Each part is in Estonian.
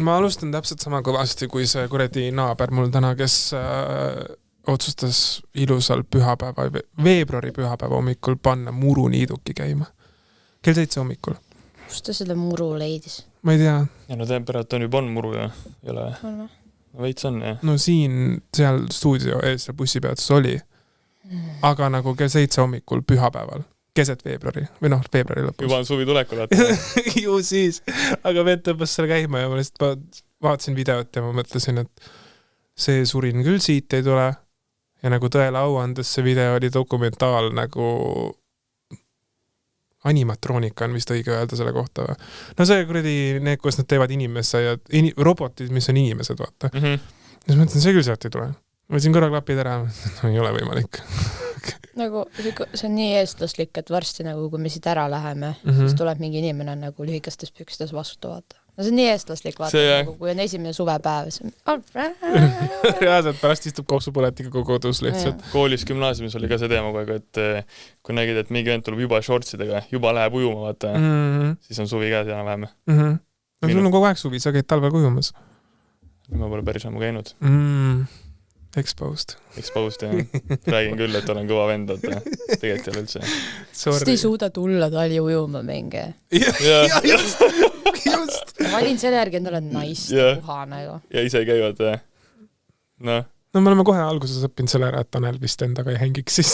ma alustan täpselt sama kõvasti kui see kuradi naaber mul täna, kes otsustas ilusal veebruari pühapäeva hommikul panna muruniiduki käima. Kell 7 hommikul. Kust ta selle muru leidis? Ma ei tea. Ja no temperatuur juba on muru ja ei ole. Veits on, jah. No siin, seal stuudio ees ja bussipeatus oli. Aga nagu kell 7 hommikul pühapäeval. Keset veebruari. Või noh, veebruari lõpus. Juba on suvi tulekul. Ju siis. Aga vend tõmbas selle käima ja ma lihtsalt vaatasin videot ja ma mõtlesin, et see surin küll siit ei tule. Ja nagu tõele au andes see video oli dokumentaal nagu animatroonika on vist õige öelda selle kohta. No see kuradi need, kus nad teevad inimesse ja robotid, mis on inimesed, vaata. Ja siis mõtlen, see küll sealt ei tule. Võtsin kõrvaklapid ära, no ei ole võimalik. Nagu see on nii eestlaslik, et varsti nagu kui me siit ära läheme, siis tuleb mingi inimene nagu lühikestes pükstes vastu vaata. No see on nii eestlaslik vaata, nagu, kui on esimene suvepäev. Reaalselt pärast istub kopsupõletiga kogu kodus lihtsalt. Koolis gümnaasiumis oli ka see teema kogu aeg, et kui nägid, et mingi vend tuleb juba shortsidega, juba läheb ujuma, vaata, siis on suvi käes ja väheme. No sul on kogu aeg suvi, sa käid talvel ujumas. Ma pole päris ammu käinud. Exposed, jah. Räägin küll, et olen kõva vend, tegelikult ei ole üldse. Sest ei suuda tulla tali ujuma mingi. Ja just. Ma valin selle järgi, et olen naiste puhane. Ja ise käivad. No me oleme kohe alguses õppinud selle ära, et Tanel vist endaga ei hängiks siis.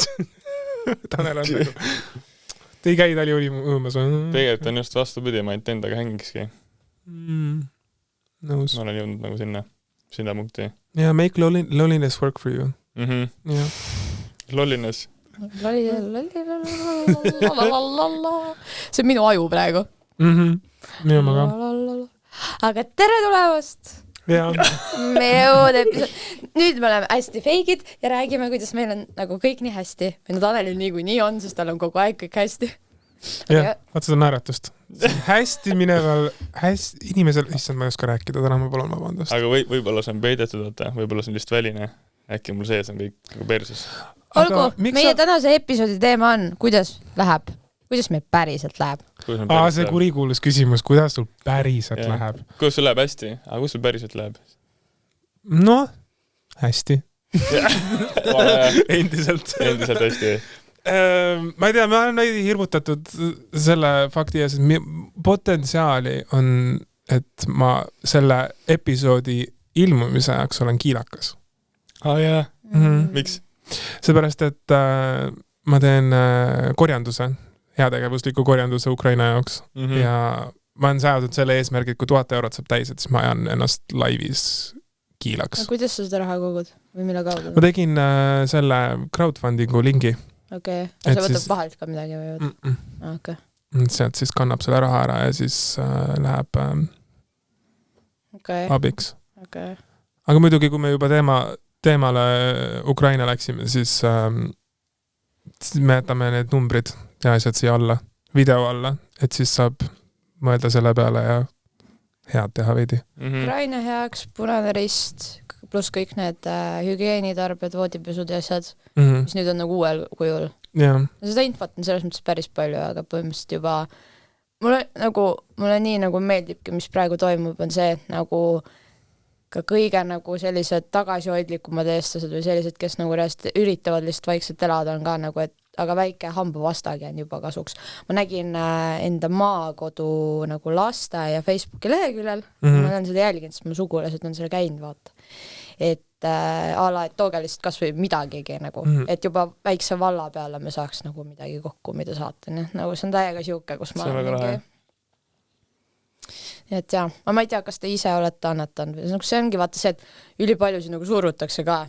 Tanel on nagu... Te ei käi tali ujumas. Tegelikult on just vastupidi, ma ainult endaga hängikski. Nõus. Ma olen jõudnud nagu sinna punkti. Yeah, make loneliness work for you. Yeah. Loneliness. See on minu aju praegu. Minu ma ka. Aga tere tulemast! Meie uud episood. Nüüd me oleme hästi feigid ja räägime, kuidas meil on nagu kõik nii hästi. Meil Tanelil nii on, sest tal on kogu aeg kõik hästi. Jah, vaata seda naeratust. Hästi mineval, inimesel, issand, ma ei oska rääkida, täna ma palun vabandust. Aga võib-olla see on peidetud, võib-olla see on lihtsalt väline. Äkki mul sees on kõik nagu perses. Olgu, meie tänase episoodi teema on, kuidas läheb? Kuidas meil päriselt läheb? See kurikuulus küsimus, kuidas sul päriselt läheb? Kuidas sul läheb hästi? Aga kus sul päriselt läheb? No, hästi. Endiselt hästi. Ma ei tea, ma olen näidi hirmutatud selle fakti ees, et potentsiaali on, et ma selle episoodi ilmumise ajaks olen kiilakas. Miks? Seepärast, et ma teen korjanduse, heategevusliku korjanduse Ukraina jaoks ja ma olen seadnud selle eesmärgi, et kui 1000 eurot saab täis, et siis ma ajan ennast laivis kiilaks. Kuidas sa seda raha kogud? Või mille kaudu? Ma tegin selle crowdfundingu lingi. Okei. See võtab vahelt ka midagi või? Okay. Sealt siis kannab selle raha ära ja siis läheb abiks. Okay. Aga muidugi, kui me juba teemale Ukraina läksime, siis me jätame need numbrid ja asjad siia alla, video alla, et siis saab mõelda selle peale ja head teha veidi. Ukraina heaks, Punane Rist, pluss kõik need hügieenitarbed, voodipesud ja asjad, mis nüüd on nagu uuel kujul. Yeah. Seda infot on selles mõttes päris palju, aga põhimõtteliselt juba mulle nii nagu meeldibki, mis praegu toimub, on see, et nagu ka kõige nagu sellised tagasihoidlikumad eestlased või sellised, kes nagu üritavad lihtsalt vaikselt elada, on ka nagu, et aga väike hambavastagi on juba kasuks. Ma nägin enda maakodu nagu laste ja Facebooki leheküljel. Ma olen seda jälginud, sest mu sugulased on selle käinud, vaata. Et et tooge lihtsalt kas või midagigi nagu, et juba väikse valla peale me saaks nagu midagi kokku, mida saata. Nagu see on täiega siuke, kus ma olen mingi... Et jah, ma ei tea, kas te ise olete annetanud. See ongi vaata see, et ülipaljusid nagu surutakse ka.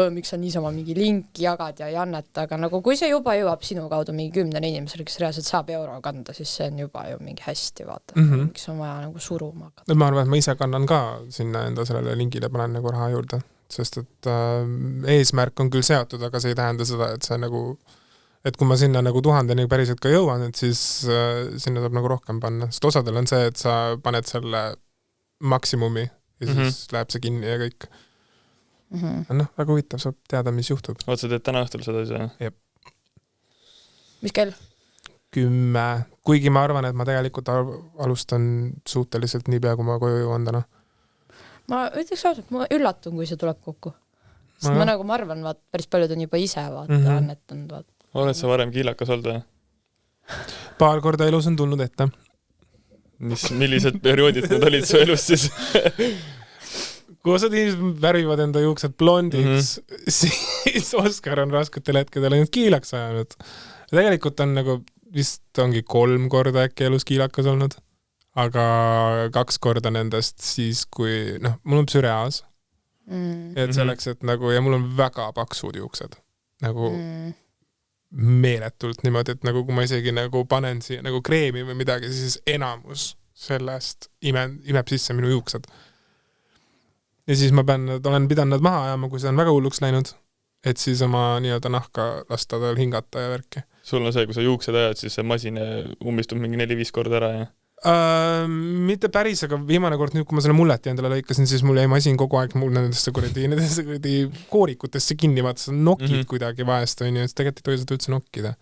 Miks sa niisama mingi linki jagad ja ei anneta, aga nagu kui see juba jõuab sinu kaudu mingi 10 inimesele, kes reaalselt saab euro kanda, siis see on juba ju mingi hästi, vaata. Miks on vaja nagu suruma hakata. Ma arvan, et ma ise kannan ka sinna enda sellele linkile, panen nagu raha juurde, sest et eesmärk on küll seatud, aga see ei tähenda seda, et see nagu... Et kui ma sinna nagu 1000 päriselt ka jõuan, et siis sinna saab nagu rohkem panna. Sest osadel on see, et sa paned selle maksimumi ja siis läheb see kinni ja kõik. Noh, väga huvitav, saab teada, mis juhtub. Oot, sa teed täna õhtul seda ise? Jep. Mis kell? 10. Kuigi ma arvan, et ma tegelikult alustan suhteliselt nii pea, kui ma koju jõuan täna. ma ütleks ausalt, ma üllatun, kui see tuleb kokku. Sest ma nagu, ma arvan, päris paljud on juba ise annetanud. Oled sa varem kiilakas olnud või? Paar korda elus on tulnud ette. Millised perioodid need olid su elus siis? Kui osad inimesed värvivad enda juuksed blondiks, siis Oskar on rasketel hetkedel ainult kiilaks ajanud. Tegelikult on nagu, vist ongi 3 korda äkki elus kiilakas olnud, aga 2 korda nendest siis, kui, mul on psüreaas. Et selleks, et nagu, ja mul on väga paksud juuksed. Nagu meeletult niimoodi, et nagu, kui ma isegi nagu panen siia nagu kreemi või midagi, siis enamus sellest imeb sisse minu juuksed. Ja siis ma olen pidanud nad maha ajama, kui see on väga hulluks läinud, et siis oma nii-öelda nahka lasta tal hingata ja värki. Sul on see, kui sa juuksed ajad, siis see masin ummistub mingi 4-5 korda ära, ja? Mitte päris, aga viimane kord nüüd, kui ma selle mulleti endale lõikasin, siis mul jäi masin kogu aeg mul nendesse koorikutesse kinni, vaata nokid kuidagi vahest on ju, et tegelikult ei tohi seda üldse nokkida.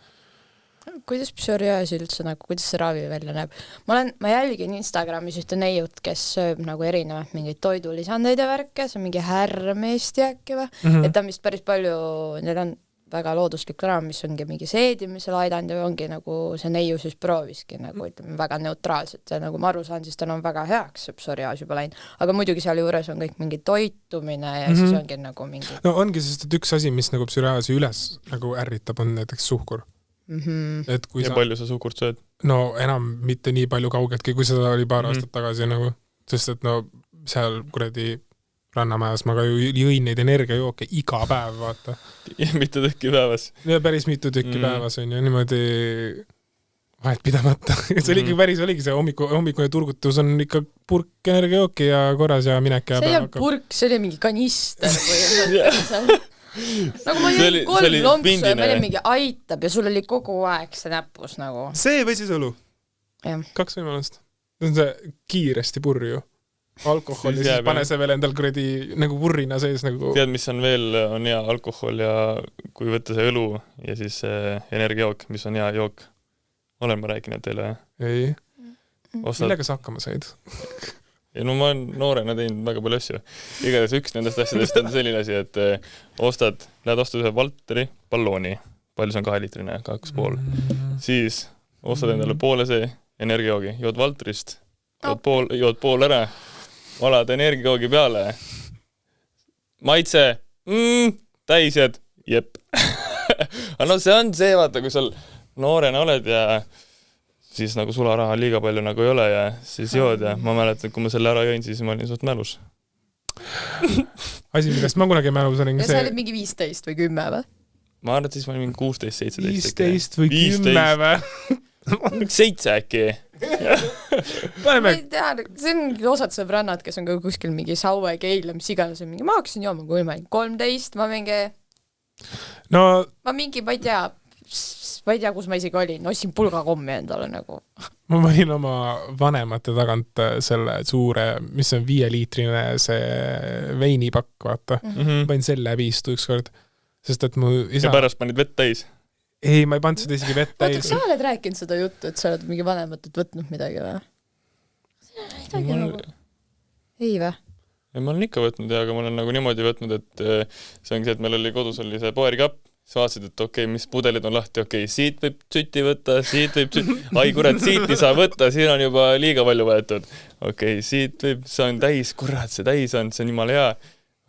Kuidas psoriaas üldse, nagu, kuidas see ravi välja näeb? Ma jälgin Instagramis ühte neiut, kes sööb nagu erinevaid mingeid toidulisandeid ja värke, see on mingi härmeesti äkki või? Et ta on vist päris palju, neil on väga looduslik raam, mis ongi mingi seedimisel aidanud ja ongi nagu see neiu siis prooviski nagu, ütleme, väga neutraalselt ja nagu ma aru saan, siis tal on väga heaks see psoriaas juba läinud, aga muidugi seal juures on kõik mingi toitumine ja siis ongi nagu mingi... No ongi sest, et üks asi, mis nagu psoriaasi üles nagu ärritab, on näiteks suhkur. Et kui ja palju sa suhkurt sööd? No enam mitte nii palju kaugetki, kui seda oli paar aastat tagasi nagu, sest et no seal kuradi Rannamajas ma ka ju jõin neid energiajooke iga päev, vaata. Ja mitu tükki päevas? Ja päris mitu tükki päevas on ju niimoodi vahet pidamata. See oligi päris, oligi see hommikune turgutus on ikka purk energiajooki ja korras ja minek ja see ei olnud purk, see oli mingi kanister nagu ma jõin 3 lonksu ja ma olin mingi aitab ja sul oli kogu aeg see näpus nagu. See või siis õlu? 2 võimalust. See on see kiiresti purju. Alkohol ja siis pane see veel endal kuradi nagu vurrina sees nagu... Tead, mis on veel, on hea alkohol ja kui võtta see õlu ja siis energiajook, mis on hea jook. Olen ma rääkinud teile? Ei. Millega sa hakkama said? Ja no ma olen noorena teinud väga palju asju. Igatahes üks nendest asjadest on selline asi, et lähed ostad ühe Valteri ballooni. Palju see on 2-liitrine? 2,5. Siis ostad endale poole see energiajoogi. Jood Valterist, jood pool ära, valad energiajoogi peale. Maitse, täisjad, jep. Aga no see on see, vaata, kui sa noorena oled ja... siis nagu sularaha liiga palju nagu ei ole ja siis jood ja ma mäletan, kui ma selle ära jõin, siis ma olin suht mälus. Asi, millest ma kunagi mälus olin. Ja sa olid mingi 15 või 10 või? Ma arvan, et siis ma olin mingi 16, 17. 15 või 10 või? 7 äkki. Ma ei tea, see on osad sõbrannad, kes on ka kuskil mingi Saue, Keila, mis iganes on mingi, ma hakkasin jooma, kui ma olin 13, ma ei tea, kus ma isegi olin, ostsin pulgakommi endale nagu. Ma panin oma vanemate tagant selle suure, mis on 5-liitrine see veinipakk, vaata. Panin selle viistu üks kord, sest et mu isa... Ja pärast panid vett täis? Ei, ma ei pannud seda isegi vett täis. Oota, sa oled rääkinud seda juttu, et sa oled mingi vanematelt võtnud midagi või? Ei või? Ma olen ikka võtnud ja aga ma olen nagu niimoodi võtnud, et see ongi see, et meil oli kodus oli see poerikapp. Sa vaatasid, et okei, mis pudelid on lahti, okei, siit võib süti võtta, siit võib süti... Ai, kurat, siit ei saa võtta, siin on juba liiga palju võetud. Okei, siit võib... See on täis, kurat, see täis on, see on jumala hea.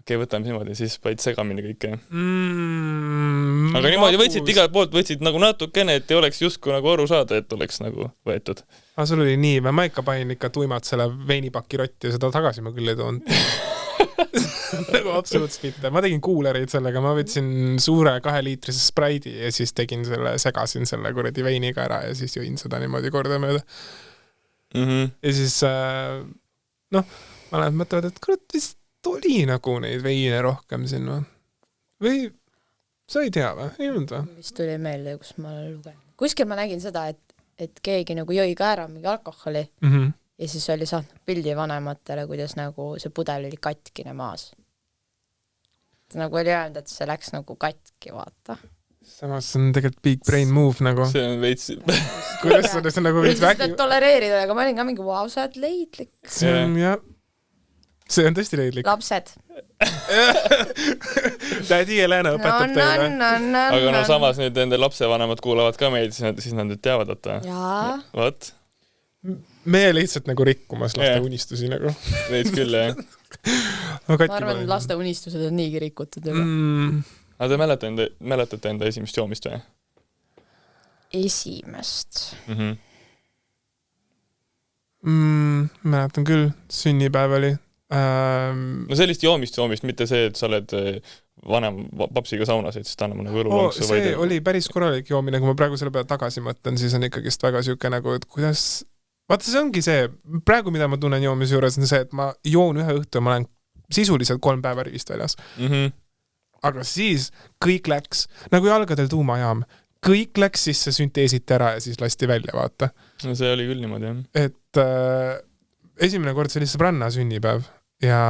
Okei, võtame niimoodi, siis paid segamini kõike. Aga niimoodi võtsid igalt poolt, võtsid nagu natukene, et ei oleks justkui nagu aru saada, et oleks nagu võetud. Aga sul oli nii, ma ikka panin ikka tuimalt selle veinipaki rotti ja seda tagasi ma küll ei toonud. Nagu absoluutselt mitte. Ma tegin kuulereid sellega, ma võtsin suure 2-liitrise spraidi ja siis segasin selle kuradi veiniga ära ja siis jõin seda niimoodi korda mööda. Ja siis ma olen mõtlevad, et kurat vist oli nagu neid veine rohkem siin või sa ei tea või? Ei olnud või? Vist tuli meelde, kus ma olen lugenud. Kuskil ma nägin seda, et keegi nagu jõi ka ära mingi alkoholi ja siis oli saanud pildi vanematele, kuidas nagu see pudel oli katkine maas. Nagu oli öelnud, et see läks nagu katki, vaata. Samas see on tegelikult big brain move nagu. See on veits... Kuidas see on nagu veits vägi... tolereerida, aga ma olin ka mingi, wow, sa oled leidlik. See on, jah. see on tõesti leidlik. lapsed. Tädi Helena õpetab teile. Aga no samas nüüd nende lapsevanemad kuulavad ka meid, siis nad nüüd teavad, et vot. Meie lihtsalt nagu rikkumas laste unistusi nagu. Veits küll, jah. Ma arvan, laste unistused on niigi rikutud juba. Aga te mäletate enda esimest joomist või? Esimest? Mäletan küll, sünnipäev oli. No sellist joomist, mitte see, et sa oled vanem papsiga saunasid, siis ta annab nagu õlulonksu. See oli päris korralik joomine, kui ma praegu selle peale tagasi mõtlen, siis on ikkagist väga siuke nagu, et kuidas... Vaata, see ongi see, praegu mida ma tunnen joomise juures on see, et ma joon ühe õhtu ja ma olen sisuliselt 3 päeva rivist väljas. Aga siis kõik läks, nagu jalgadel tuumajaam, kõik läks siis see sünteesiti ära ja siis lasti välja, vaata. No see oli küll niimoodi, jah. Et esimene kord see oli sõbranna sünnipäev ja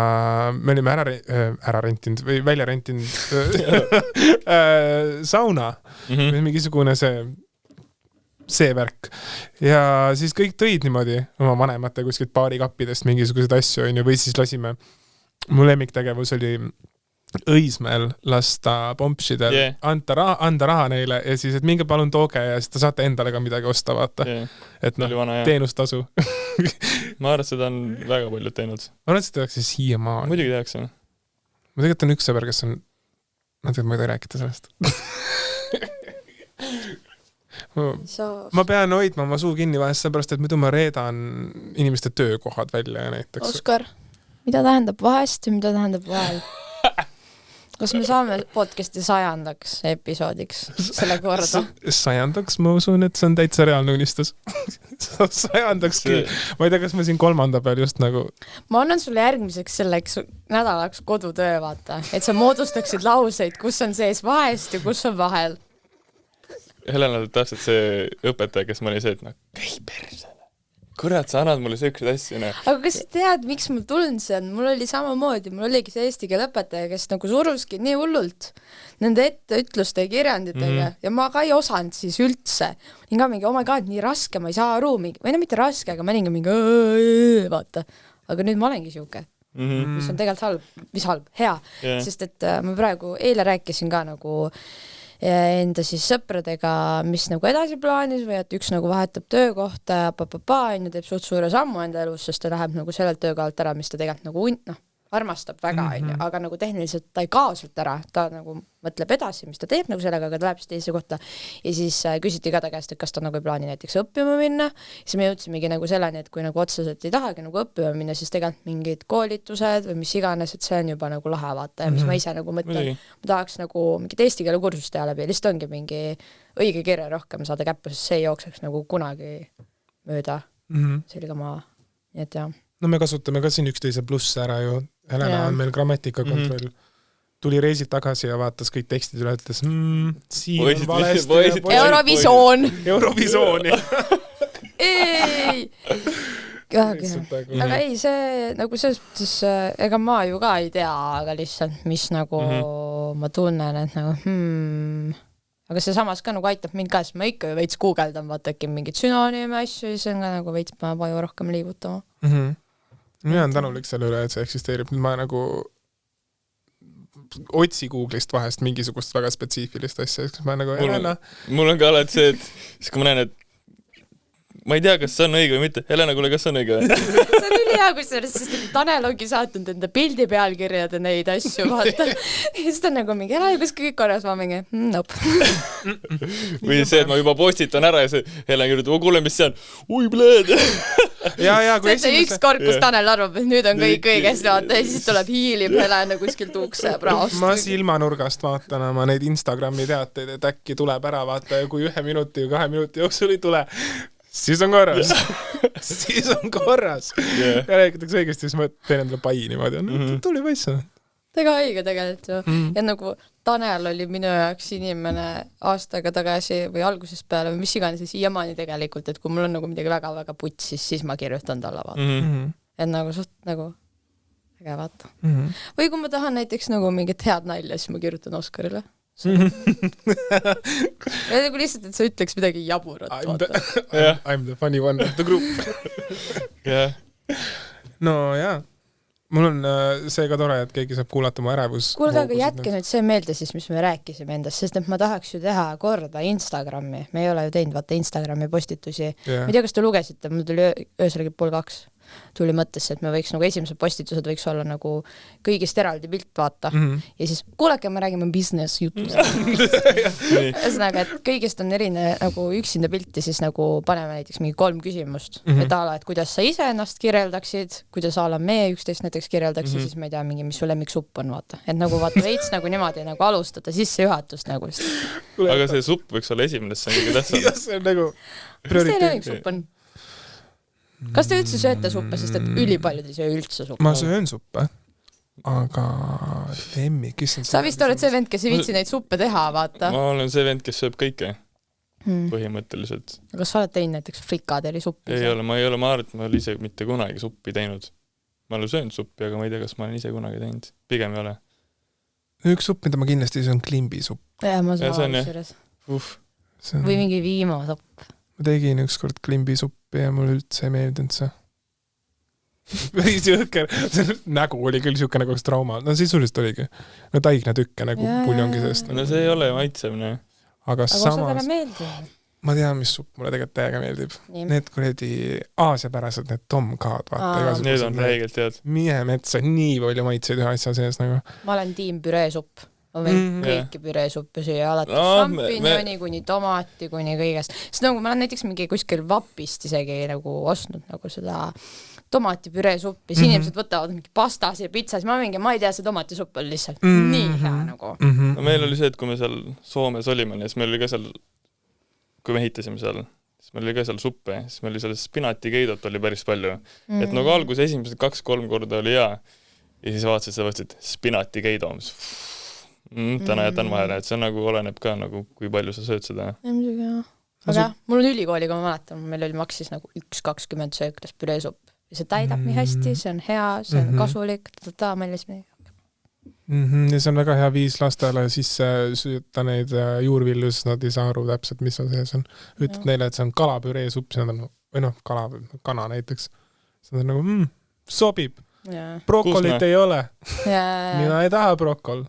me olime ära rentinud või välja rentinud sauna või mingisugune see värk. Ja siis kõik tõid niimoodi oma vanemate kuskilt baarikappidest mingisuguseid asju, või siis lasime, mu lemmiktegevus oli Õismäel lasta pompsidel, anda raha neile ja siis, et minge palun tooge ja siis te saate endale ka midagi osta, vaata. Et teenustasu. Ma arvan, et seda on väga paljud teinud. Ma arvan, et seda tehakse siiamaani. Muidugi tehakse. Ma tegelikult on üks sõber, kes on... ma ei tea rääkida sellest. Ma pean hoidma oma suu kinni vahest, sellepärast, et muidu ma reedan inimeste töökohad välja näiteks. Oskar, mida tähendab vahest ja mida tähendab vahel? Kas me saame podcasti 100. episoodiks selle korda? 100. ma usun, et see on täitsa reaalne unistus. 100. küll. Ma ei tea, kas ma siin 3. peal just nagu... Ma annan sulle järgmiseks selleks nädalaks kodutöö, vaata. Et sa moodustaksid lauseid, kus on sees vahest ja kus on vahel. Helena, täpselt see õpetaja, kes ma oli see, et käi perse. Kurat, sa annad mulle sööksid asju. Aga kas sa tead, miks mul tulnud see on? Mul oli samamoodi, mul oligi see eesti keele õpetaja, kes nagu suruski nii hullult nende etteütluste ja kirjanditega ja ma ka ei osanud siis üldse. Ning ka mingi, oh my god, nii raske, ma ei saa aru, või mitte raske, aga ma olingi mingi vaata. Aga nüüd ma olengi siuke, mis on tegelikult halb, hea. Sest et ma praegu eile rääkisin ka nagu enda siis sõpradega, mis nagu edasi plaanis või et üks nagu vahetab töökohta ja teeb suht suure sammu enda elus, sest ta läheb nagu sellelt töökohalt ära, mis ta tegelikult nagu armastab väga, aga nagu tehniliselt ta ei kao sealt ära, ta nagu mõtleb edasi, mis ta teeb nagu sellega, aga ta läheb siis teise kohta ja siis küsiti ka ta käest, et kas ta nagu ei plaani näiteks õppima minna, siis me jõudsimegi nagu selleni, et kui nagu otseselt ei tahagi nagu õppima minna, siis tegelikult mingid koolitused või mis iganes, et see on juba nagu lahe vaata ja mis ma ise nagu mõtlen, ma tahaks nagu mingit eesti keele kursust teha läbi ja lihtsalt ongi mingi õige kirja rohkem saada käppu, sest see ei jookseks nagu kunagi mööda sellega maa, nii et jah. No me kasutame ka siin üksteise plusse ära ju. Helena on meil grammatikakontroll. Tuli reisilt tagasi ja vaatas kõik tekstid üle, ütles, siin on valesti. Eurovisoon! Eurovisoon, jah. Ei! Aga ei, see nagu selles mõttes, ega ma ju ka ei tea, aga lihtsalt, mis nagu ma tunnen, et nagu aga see samas ka nagu aitab mind ka, sest ma ikka ju veits guugeldan, vaata äkki mingid sünonüüme asju ja see on ka nagu veits ma vaju rohkem liigutama. Mina on tänulik selle üle, et see eksisteerib. Ma nagu otsi Google'ist vahest mingisugust väga spetsiifilist asja. Ma nagu Helena... Mul on ka alati see, et siis kui ma näen, et ma ei tea, kas see on õige või mitte. Helena, kuule, kas see on õige? See on ülihea, kusjuures, sest Tanel ongi saatnud enda pildi pealkirjad ja neid asju, vaata. Ja siis ta on nagu mingi, ära kus kõik korras, ma mingi, nope. Või see, et ma juba postitan ära ja see Helena kirjutab, kuule, mis see on? Ui, blööd! See üks kord, kus Tanel arvab, et nüüd on kõik õigesti, vaata, ja siis tuleb hiilib Helena kuskilt ukse ja praost. Ma silmanurgast vaatan oma neid Instagrami teateid, et äkki tuleb ära, vaata, ja kui 1 minuti või 2 minuti jooksul ei tule, siis on korras. Siis on korras. Ja räägitakse õigesti, siis ma teen endale pai niimoodi. Tuli paissa. Väga õige tegelikult ju. Ja nagu Tanel oli minu jaoks inimene aastaga tagasi või algusest peale või mis iganes ja siiamaani tegelikult, et kui mul on nagu midagi väga-väga putsis, siis ma kirjutan talle vaata. Et nagu suht nagu äge vaata. Või kui ma tahan näiteks nagu mingit head nalja, siis ma kirjutan Oskarile. Ja nagu lihtsalt, et sa ütleks midagi jaburat. I'm the funny one of the group. No jaa. mul on see ka tore, et keegi saab kuulata mu ärevus. Kuulge, aga jätke nüüd see meelde siis, mis me rääkisime endast, sest et ma tahaks ju teha korda Instagrami. Me ei ole ju teinud vaata Instagrami postitusi. Ma ei tea, kas te lugesite, mul tuli öösel 1:30 tuli mõttesse, et me võiks nagu esimesed postitused võiks olla nagu kõigist eraldi pilt vaata. Ja siis kuulake, me räägime business jutust. Ühesõnaga, et kõigist on erine nagu üksinda pilti, siis nagu paneme näiteks mingi 3 küsimust. Et ala, et kuidas sa ise ennast kirjeldaksid, kuidas ala meie üksteist näiteks kirjeldaksid, siis ma ei tea, mingi, mis su lemmiksupp on vaata. Et nagu vaata veits nagu niimoodi nagu alustada sissejuhatust nagu. Aga see supp võiks olla esimene, see on kõige tähtsam. See on nagu prioriteet. Mis teie lemmiksupp on? Kas te üldse sööte suppe, sest et ülipaljud ei söö üldse suppe? Ma söön suppe, aga lemmik, sa vist oled see vend, kes ei viitsi neid suppe teha, vaata. Ma olen see vend, kes sööb kõike põhimõtteliselt. Kas sa oled teinud näiteks frikadeli suppi? Ei ole, ma arvan, et ma olen ise mitte kunagi suppi teinud. Ma olen söönud suppi, aga ma ei tea, kas ma olen ise kunagi teinud. Pigem ei ole. Üks supp, mida ma kindlasti söön klimbisupp. Ja, ma saan või mingi viimasopp. Ma tegin ükskord klimbisuppi ja mul üldse ei meeldinud see. Päris jõhker. Nägu oli küll siuke nagu trauma. No sisuliselt oligi. No taigna tükke nagu puljongi seest. No see ei ole maitsevne. Aga samas... Ma tean, mis supp mulle tegelikult täiega meeldib. Nii. Need kuredi aasiapärased, need tomkaad. Need on räigelt head. Mihe metsa, nii palju maitseid ühe asja sees nagu. Ma olen tiim püreesupp. Ma võin kõiki püreesuppe süüa alati šampinjoni kuni tomati kuni kõigest. Sest nagu ma olen näiteks mingi kuskil vapist isegi nagu ostnud nagu seda tomatipüreesuppi. Siis inimesed võtavad mingi pastas ja pitsas. Ma ei tea, see tomatisupp oli lihtsalt nii hea nagu. No meil oli see, et kui me seal Soomes olime, siis meil oli ka seal, kui me ehitasime seal, siis meil oli ka seal suppe, siis meil oli seal spinatikeidot oli päris palju. Et nagu algus esimesed 2-3 korda oli hea ja siis vaatasid seda võtsid spinatikeido, mis täna jätan vahele, et see nagu oleneb ka nagu, kui palju sa sööd seda. Aga mul on ülikooliga, ma mäletan, meil oli maksis nagu 1,20 sööklas püreesupp. Ja see täidab nii hästi, see on hea, see on kasulik, meeles midagi. Ja see on väga hea viis lastele sisse süüta neid juurvillus, nad ei saa aru täpselt, mis on sees on. Ütled neile, et see on kalapüreesupp, või noh, kana näiteks. See on nagu, sobib. Brokolit ei ole. Mina ei taha brokol.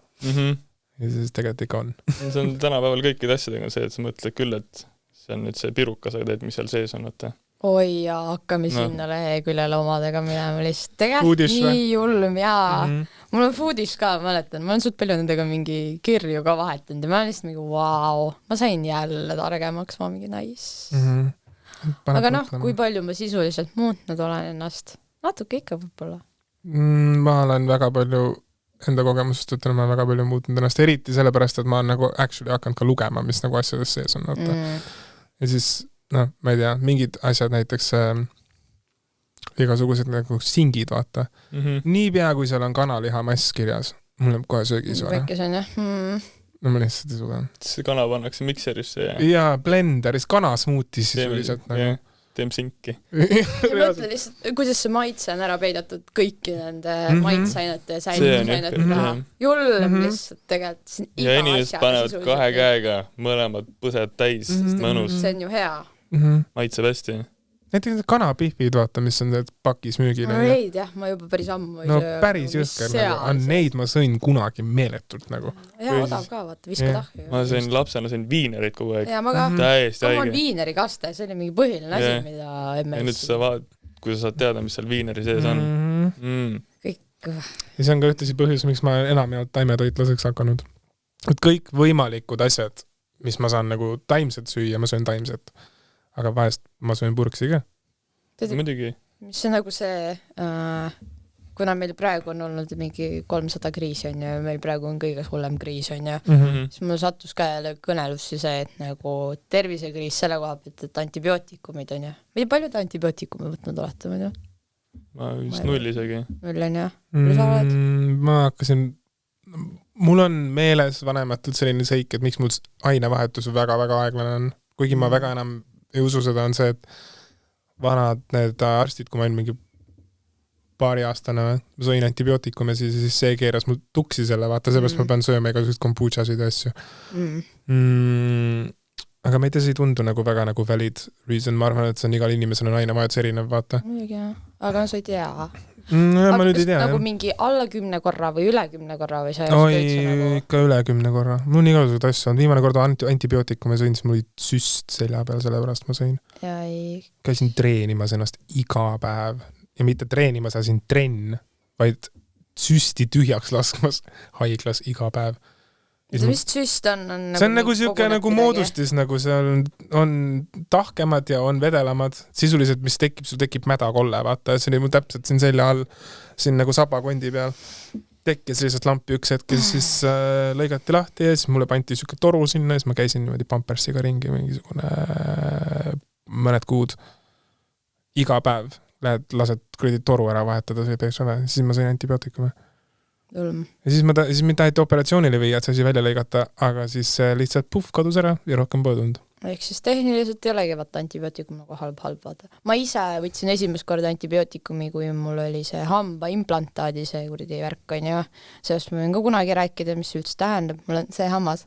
Ja siis tegelikult ikka on. See on tänapäeval kõikide asjadega see, et sa mõtled küll, et see on nüüd see pirukas, aga teed, mis seal sees on, võtta. Oi ja hakkame sinna leheküljele omadega minema lihtsalt. Tegelikult nii julm jaa. Mul on foodish ka, mäletan. Ma olen suht palju nendega mingi kirju ka vahetanud ja ma olen lihtsalt mingi vau. Ma sain jälle targemaks, ma mingi nice. Aga noh, kui palju ma sisuliselt muutnud olen ennast. Natuke ikka võib-olla. Ma olen väga palju enda kogemusest ütlen, ma väga palju muutnud ennast, eriti sellepärast, et ma olen nagu actually hakanud ka lugema, mis nagu asjades sees on. Ja siis, noh, ma ei tea, mingid asjad näiteks igasugused nagu singid, vaata. Niipea, kui seal on kanaliha mass kirjas, mul on kohe söögisvara. Väikes on jah. No ma lihtsalt ei suuda. See kana pannakse mikserisse ja blenderis kana smuutis sisuliselt nagu. Teem sinki. Mõtle lihtsalt, kuidas see maitse on ära peidatud kõiki nende maitseainete ja säilitusainetega. Julm lihtsalt tegelikult. Ja inimesed panevad 2 käega mõlemad põsed täis, mõnus. See on ju hea. Maitseb hästi. Näiteks kanapihvid, vaata, mis on need pakis müügil. No neid jah, ma juba päris ammu ei söö. No päris jõhker, nagu, neid ma sõin kunagi meeletult nagu. Ja odav ka, vaata, viskad ahju. Ma sõin lapsena viinerit kogu aeg. Ja ma ka. Täiesti haige. Ma olen viineri kaste, see oli mingi põhiline asi, mida MS. Ja nüüd sa vaat, kui sa saad teada, mis seal viineri sees on. Kõik. Ja see on ka ühtesi põhjus, miks ma enam jaolt taimetoitlaseks hakanud. Et kõik võimalikud asjad, mis ma saan nagu taimset süüa, ma söön taimset. Aga vahest ma söön purksi ka. Muidugi. Mis on nagu see, kuna meil praegu on olnud mingi 300 kriisi on ja meil praegu on kõige hullem kriis on ja siis mul sattus ka jälle kõnelusse see, et nagu tervisekriis selle koha pealt, et antibiootikumid on ja. Või palju te antibiootikume võtnud olete, ma ei tea? Ma vist 0 isegi. 0 on jah. Kui sa oled? Ma hakkasin, mul on meeles vanematult selline seik, et miks mul ainevahetus väga-väga aeglane on. Kuigi ma väga enam ei usu seda, on see, et vanad need arstid, kui ma olin mingi paari aastane, ma sõin antibiootikume, siis see keeras mul tuksi selle, vaata, seepärast ma pean sööma igasugust kombuchasid ja asju. Aga ma ei tea, see ei tundu nagu väga nagu valid reason, ma arvan, et see on igal inimesel on ainevahetus erinev, vaata. Muidugi jah, aga sa ei tea. ma nüüd ei tea, nagu jah. mingi alla 10 korra või üle 10 korra või sa Oi, nagu... ikka üle 10 korra. Mul on igasugused asju on. Viimane kord antibiootikumi sõin, siis mul oli süst selja peal, sellepärast ma sõin. Ja ei... Käisin treenimas ennast iga päev. Ja mitte treenimas, asin trenn, vaid süsti tühjaks laskmas haiglas iga päev. Mis süst on see on nagu siuke nagu moodustis, nagu seal on tahkemad ja on vedelamad. Sisuliselt, mis tekib, sul tekib mädakolle, vaata. See oli mul täpselt siin selja all, siin nagu sabakondi peal. Tekkis lihtsalt lampi üks hetk ja siis lõigati lahti ja siis mulle panti siuke toru sinna ja siis ma käisin niimoodi pampersiga ringi mingisugune mõned kuud. Iga päev lähed, lased kuradi toru ära vahetada, see peaks ole. Siis ma sõin antibiootikumi. Ja siis mind taheti operatsioonile viia, et see asi välja lõigata, aga siis lihtsalt puff kadus ära ja rohkem põõdunud. Ehk siis tehniliselt ei olegi vaata antibiootikum nagu halb vaata. Ma ise võtsin esimest korda antibiootikumi, kui mul oli see hamba implantaadi, see kuradi värk on ju. Sellest ma võin ka kunagi rääkida, mis see üldse tähendab. Mul on see hammas.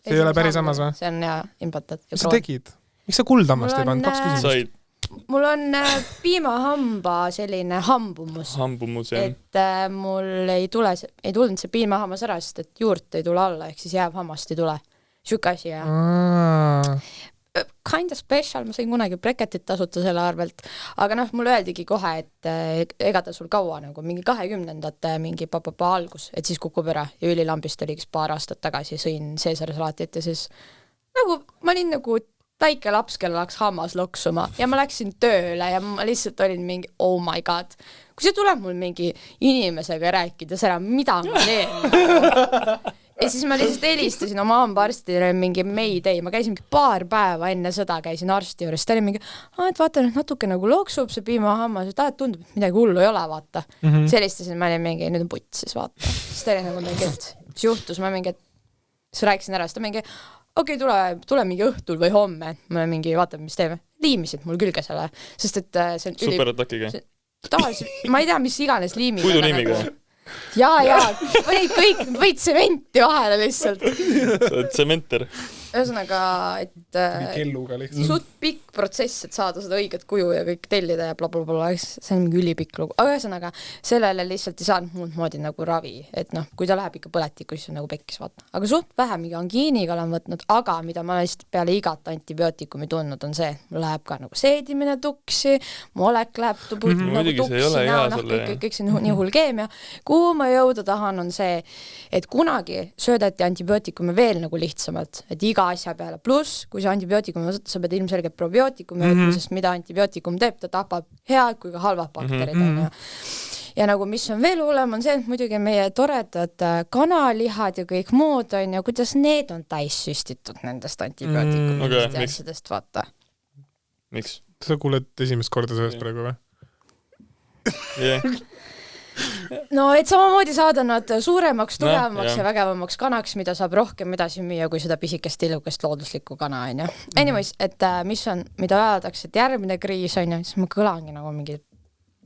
See ei ole päris hammas või? See on hea implantaat. Mis sa tegid? Miks sa kuldhammast ei pannud? 2 küsimust. Mul on piimahamba selline hambumus. Hambumus, jah. Et mul ei tulnud see piimahammas ära, sest et juurt ei tule alla, ehk siis jääb hammast ei tule. Siuke asi, jah. Kind of special, ma sain kunagi breketit tasuta selle arvelt, aga noh, mulle öeldigi kohe, et ega ta sul kaua nagu mingi 20. mingi algus, et siis kukub ära ja ülilambist oligi paar aastat tagasi sõin seesarsalaatit ja siis nagu ma olin nagu väike laps, kelle läks hammas loksuma ja ma läksin tööle ja ma lihtsalt olin mingi, oh my god, kui see tuleb mul mingi inimesega rääkida seda, mida ma teen. Ja siis ma lihtsalt helistasin oma hambaarstile mingi Mayday, ma käisin mingi paar päeva enne seda, käisin arsti juures, ta oli mingi, et vaata nüüd natuke nagu loksub see piimahammas, et tundub, et midagi hullu ei ole, vaata. Helistasin, ma olin mingi, nüüd on putt siis, vaata. Siis ta oli nagu mingi, et mis juhtus, ma mingi, et siis rääkisin ära, siis ta mingi, okei, tule mingi õhtul või homme, ma mingi, vaata, mis teeme. Liimisid mul külge selle, sest et see on Superatakiga. Ma ei tea, mis iganes liimiga. Puiduliimiga. Jaa, võid tsementi vahele lihtsalt. Sa oled tsementer. Ühesõnaga, et kelluga lihtsalt. Suht pikk protsess, et saada seda õiget kuju ja kõik tellida ja blablabla, see on mingi ülipikk lugu. Aga ühesõnaga, sellele lihtsalt ei saanud muud moodi nagu ravi, et noh, kui ta läheb ikka põletikku, siis on nagu pekkis, vaata. Aga suht vähe mingi angiiniga olen võtnud, aga mida ma lihtsalt peale igat antibiootikumi tundnud on see, mul läheb ka nagu seedimine tuksi, mu olek läheb nagu tuksi, kõik see nii hull keemia. Kuhu ma jõuda tahan on see, et kunagi söödati antibiootikumi veel nagu lihtsamalt, et iga asja peale. Pluss, kui see antibiootikum võtta, sa pead ilmselgelt probiootikumi võtma, sest mida antibiootikum teeb, ta tapab head kui ka halvad bakterid. Ja nagu mis on veel hullem, on see, et muidugi meie toredad kanalihad ja kõik muud on ja kuidas need on täis süstitud nendest antibiootikumidest ja asjadest, vaata. Miks? Sa kuuled esimest korda sellest praegu või? Jah. No, et samamoodi saada nad suuremaks, tugevamaks ja vägevamaks kanaks, mida saab rohkem edasi müüa kui seda pisikest illukest looduslikku kana, on ju. Anyways, et mida öeldakse, et järgmine kriis on ju, siis ma kõlangi nagu mingi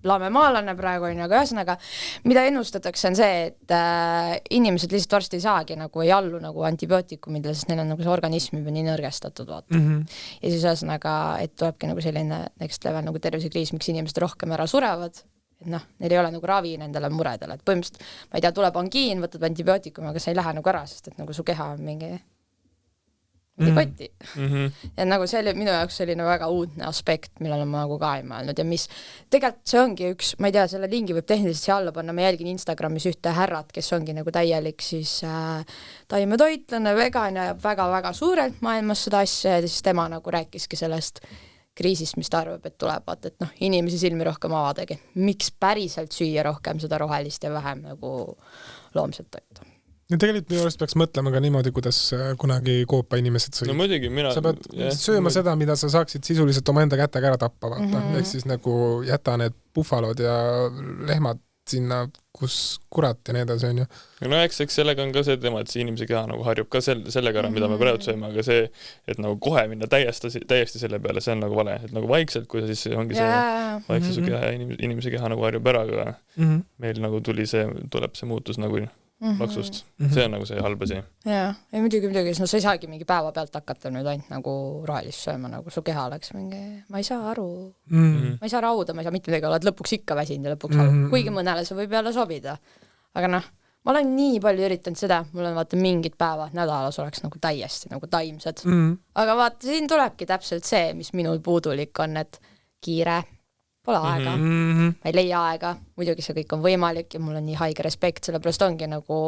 lamemaalane praegu on ju, aga ühesõnaga, mida ennustatakse on see, et inimesed lihtsalt varsti ei saagi nagu ei allu nagu antibiootikumidele, sest neil on nagu see organism juba nii nõrgestatud, vaata. Ja siis ühesõnaga, et tulebki nagu selline next level nagu tervisekriis, miks inimesed rohkem ära surevad. Noh, neil ei ole nagu ravi nendele muredele, et põhimõtteliselt, ma ei tea, tuleb angiin, võtad antibiootikumi, aga sa ei lähe nagu ära, sest et nagu su keha on mingi kotti. Ja nagu see oli minu jaoks selline väga uudne aspekt, millele ma nagu ka ei mõelnud ja mis tegelikult see ongi üks, ma ei tea, selle lingi võib tehniliselt siia alla panna, ma jälgin Instagramis ühte härrat, kes ongi nagu täielik siis taimetoitlane, vegan ja väga-väga suurelt maailmas seda asja ja siis tema nagu rääkiski sellest kriisist, mis ta arvab, et tuleb, vaata, et noh, inimesi silmi rohkem avadagi. Miks päriselt süüa rohkem seda rohelist ja vähem nagu loomset toitu? Ja tegelikult minu arust peaks mõtlema ka niimoodi, kuidas kunagi koopa inimesed sõid. No muidugi, sa pead sööma seda, mida sa saaksid sisuliselt oma enda kätega ära tappa, vaata. Ehk siis nagu jäta need buffalod ja lehmad sinna, kus kurat ja need on ju. No eks sellega on ka see teema, et see inimese keha nagu harjub ka sellega ära, mida me praegu sööme, aga see, et nagu kohe minna täiesti selle peale, see on nagu vale, et nagu vaikselt, kui siis ongi see vaikselt su keha ja inimese keha nagu harjub ära, aga meil nagu tuleb see muutus nagu laksust . see on nagu see halb asi . jaa , ei muidugi , no sa ei saagi mingi päeva pealt hakata nüüd ainult nagu rohelist sööma , nagu su keha oleks mingi , ma ei saa aru , ma ei saa rauda , ma ei saa mitte midagi , oled lõpuks ikka väsinud ja lõpuks aru , kuigi mõnele see võib jälle sobida . aga noh , ma olen nii palju üritanud seda , mul on vaata mingid päevad nädalas oleks nagu täiesti nagu taimsed . aga vaata , siin tulebki täpselt see , mis minul puudulik on , et kiire , pole aega , ma ei leia aega , muidugi see kõik on võimalik ja mul on nii haige respekt , sellepärast ongi nagu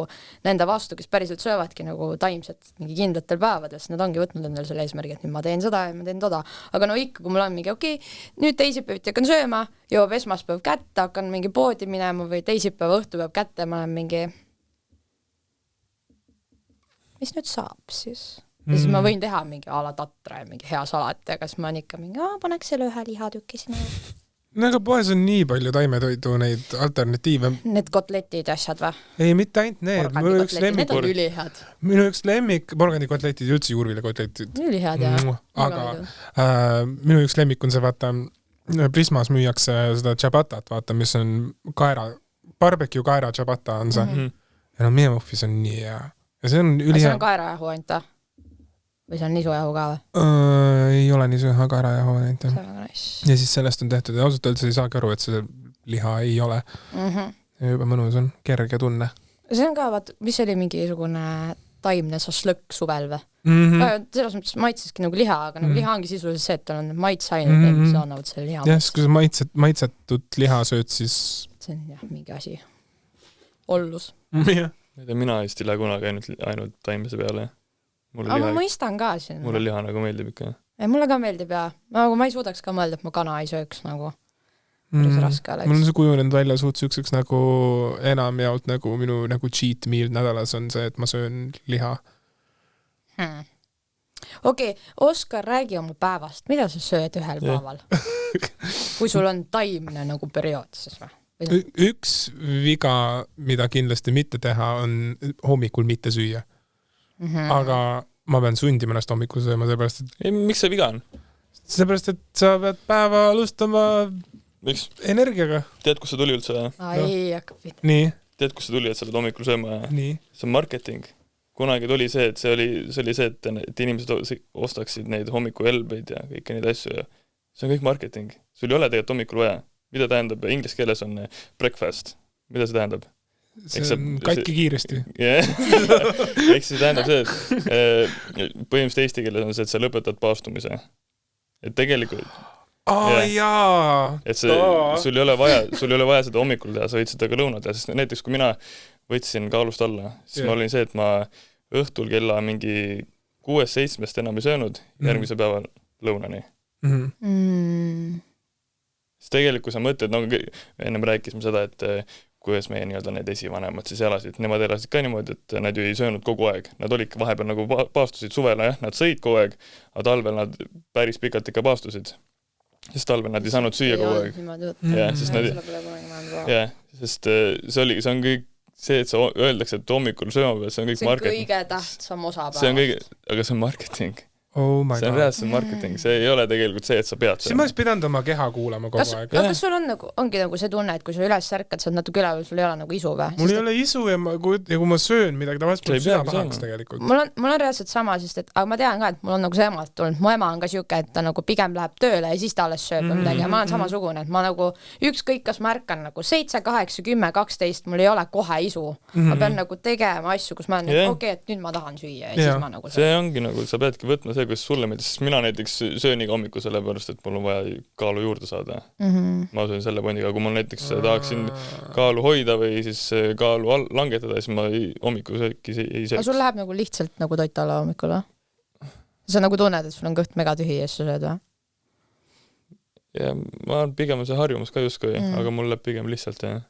nende vastu , kes päriselt söövadki nagu taimset mingi kindlatel päevadel , sest nad ongi võtnud endale selle eesmärgi , et nüüd ma teen seda ja ma teen toda , aga no ikka , kui mul on mingi okei, nüüd teisipäeviti hakkan sööma , jõuab esmaspäev kätte , hakkan mingi poodi minema või teisipäeva õhtu peab kätte , ma olen mingi mis nüüd saab siis ? Ja siis ma võin teha mingi a la tatra ja mingi hea salat ja kas ma olen ikka mingi, paneks selle ühe lihatüki sinna . no aga poes on nii palju taimetoidu neid alternatiive . Need kotletid ja asjad või ? ei , mitte ainult need . Need on ülihäad . minu üks lemmik , porgandikotletid ja üldse juurviljakotletid . Ülihäad jah . aga minu üks lemmik on see , vaata , Prismas müüakse seda ciabattat , vaata , mis on kaera , barbecue kaera ciabatta on see . ja no meie muhvis on nii hea . ja see on ülihea . see on kaerajahu ainult või ? või see on nisujahu ka või ? Ei ole nisujahu kaerajahu ainult . see on väga nice . ja siis sellest on tehtud ja ausalt öeldes ei saagi aru , et see liha ei ole . ja juba mõnus on , kerge tunne . see on ka , vaata , mis oli mingisugune taimne šašlõkk suvel või ? selles mõttes maitseski nagu liha , aga nagu liha ongi sisuliselt see , et tal on maitseained , mis annavad selle liha . jah , kui sa maitsetut liha sööd , siis see on jah mingi asi . ollus . mina vist ei lähe kunagi ainult taimese peale . aga ma mõistan ka siin . mulle liha nagu meeldib ikka . mulle ka meeldib ja nagu ma ei suudaks ka mõelda , et ma kana ei sööks nagu . päris raske oleks . mul on see kujunenud välja suht siukseks nagu enamjaolt nagu minu nagu cheat meal nädalas on see , et ma söön liha . Okei, Oskar , räägi oma päevast , mida sa sööd ühel päeval ? kui sul on taimne nagu periood siis või ? üks viga , mida kindlasti mitte teha , on hommikul mitte süüa . aga ma pean sundima ennast hommikul sööma , seepärast et ei , miks see viga on ? seepärast , et sa pead päeva alustama miks ? energiaga . tead , kust see tuli üldse ? ei hakka pihta . nii , tead , kust see tuli , et sa pead hommikul sööma ? nii . see on marketing . kunagi tuli see , et see oli see , et inimesed ostaksid neid hommikuelbeid ja kõiki neid asju ja see on kõik marketing . sul ei ole tegelikult hommikul vaja . mida tähendab , inglise keeles on breakfast . mida see tähendab ? see on katki kiiresti . eks see tähendab see , et põhimõtteliselt eesti keeles on see , et sa lõpetad paastumise . et tegelikult jaa . et see , sul ei ole vaja seda hommikul teha , sa võid seda ka lõunal teha , sest näiteks kui mina võtsin kaalust alla , siis ma olin see , et ma õhtul kella mingi 6-7 enam ei söönud , järgmise päeva lõunani . Siis tegelikult kui sa mõtled , no ennem rääkisime seda , et kuidas meie nii-öelda need esivanemad siis elasid , nemad elasid ka niimoodi , et nad ju ei söönud kogu aeg , nad olidki vahepeal nagu paastusid suvela , jah , nad sõid kogu aeg , aga talvel nad päris pikalt ikka paastusid , sest talvel nad ei saanud süüa kogu aeg . jah , sest see on kõik see , et sa öeldakse , et hommikul sööma peal , see on kõik marketing . see on kõige tähtsam osa see on kõige , aga see on marketing . Oh my see on God . reaalselt marketing , see ei ole tegelikult see , et sa pead siis ma oleks pidanud oma keha kuulama kogu aeg . aga kas sul on nagu , ongi nagu see tunne , et kui sa üles ärkad , sa oled natuke üleval , sul ei ole nagu isu või ? mul ei ole isu ja kui ma söön midagi , tavaliselt mul süda pahaks tegelikult . mul on reaalselt sama , sest et aga ma tean ka , et mul on nagu see emalt tulnud , mu ema on ka siuke , et ta nagu pigem läheb tööle ja siis ta alles sööb või midagi ja ma olen samasugune , et ma nagu ükskõik , kas ma ärkan nagu 7, 8, 10, 12 , mul ei ole kohe isu . ma pean nagu tegema asju , kus ma olen nagu okei , et nüüd ma tahan süüa ja siis ma nagu see ongi nagu , sa peadki võtma see , kus sulle meeldis , mina näiteks söön iga hommiku sellepärast , et mul on vaja kaalu juurde saada . ma söön selle pondiga , kui ma näiteks tahaksin kaalu hoida või siis kaalu langetada , siis ma hommikusööki ei sööks . aga sul läheb nagu lihtsalt nagu toit alla hommikul või ? sa nagu tunned , et sul on kõht megatühi ja siis sa sööd või ? ja ma olen pigem see harjumus ka justkui , aga mul läheb pigem lihtsalt jah .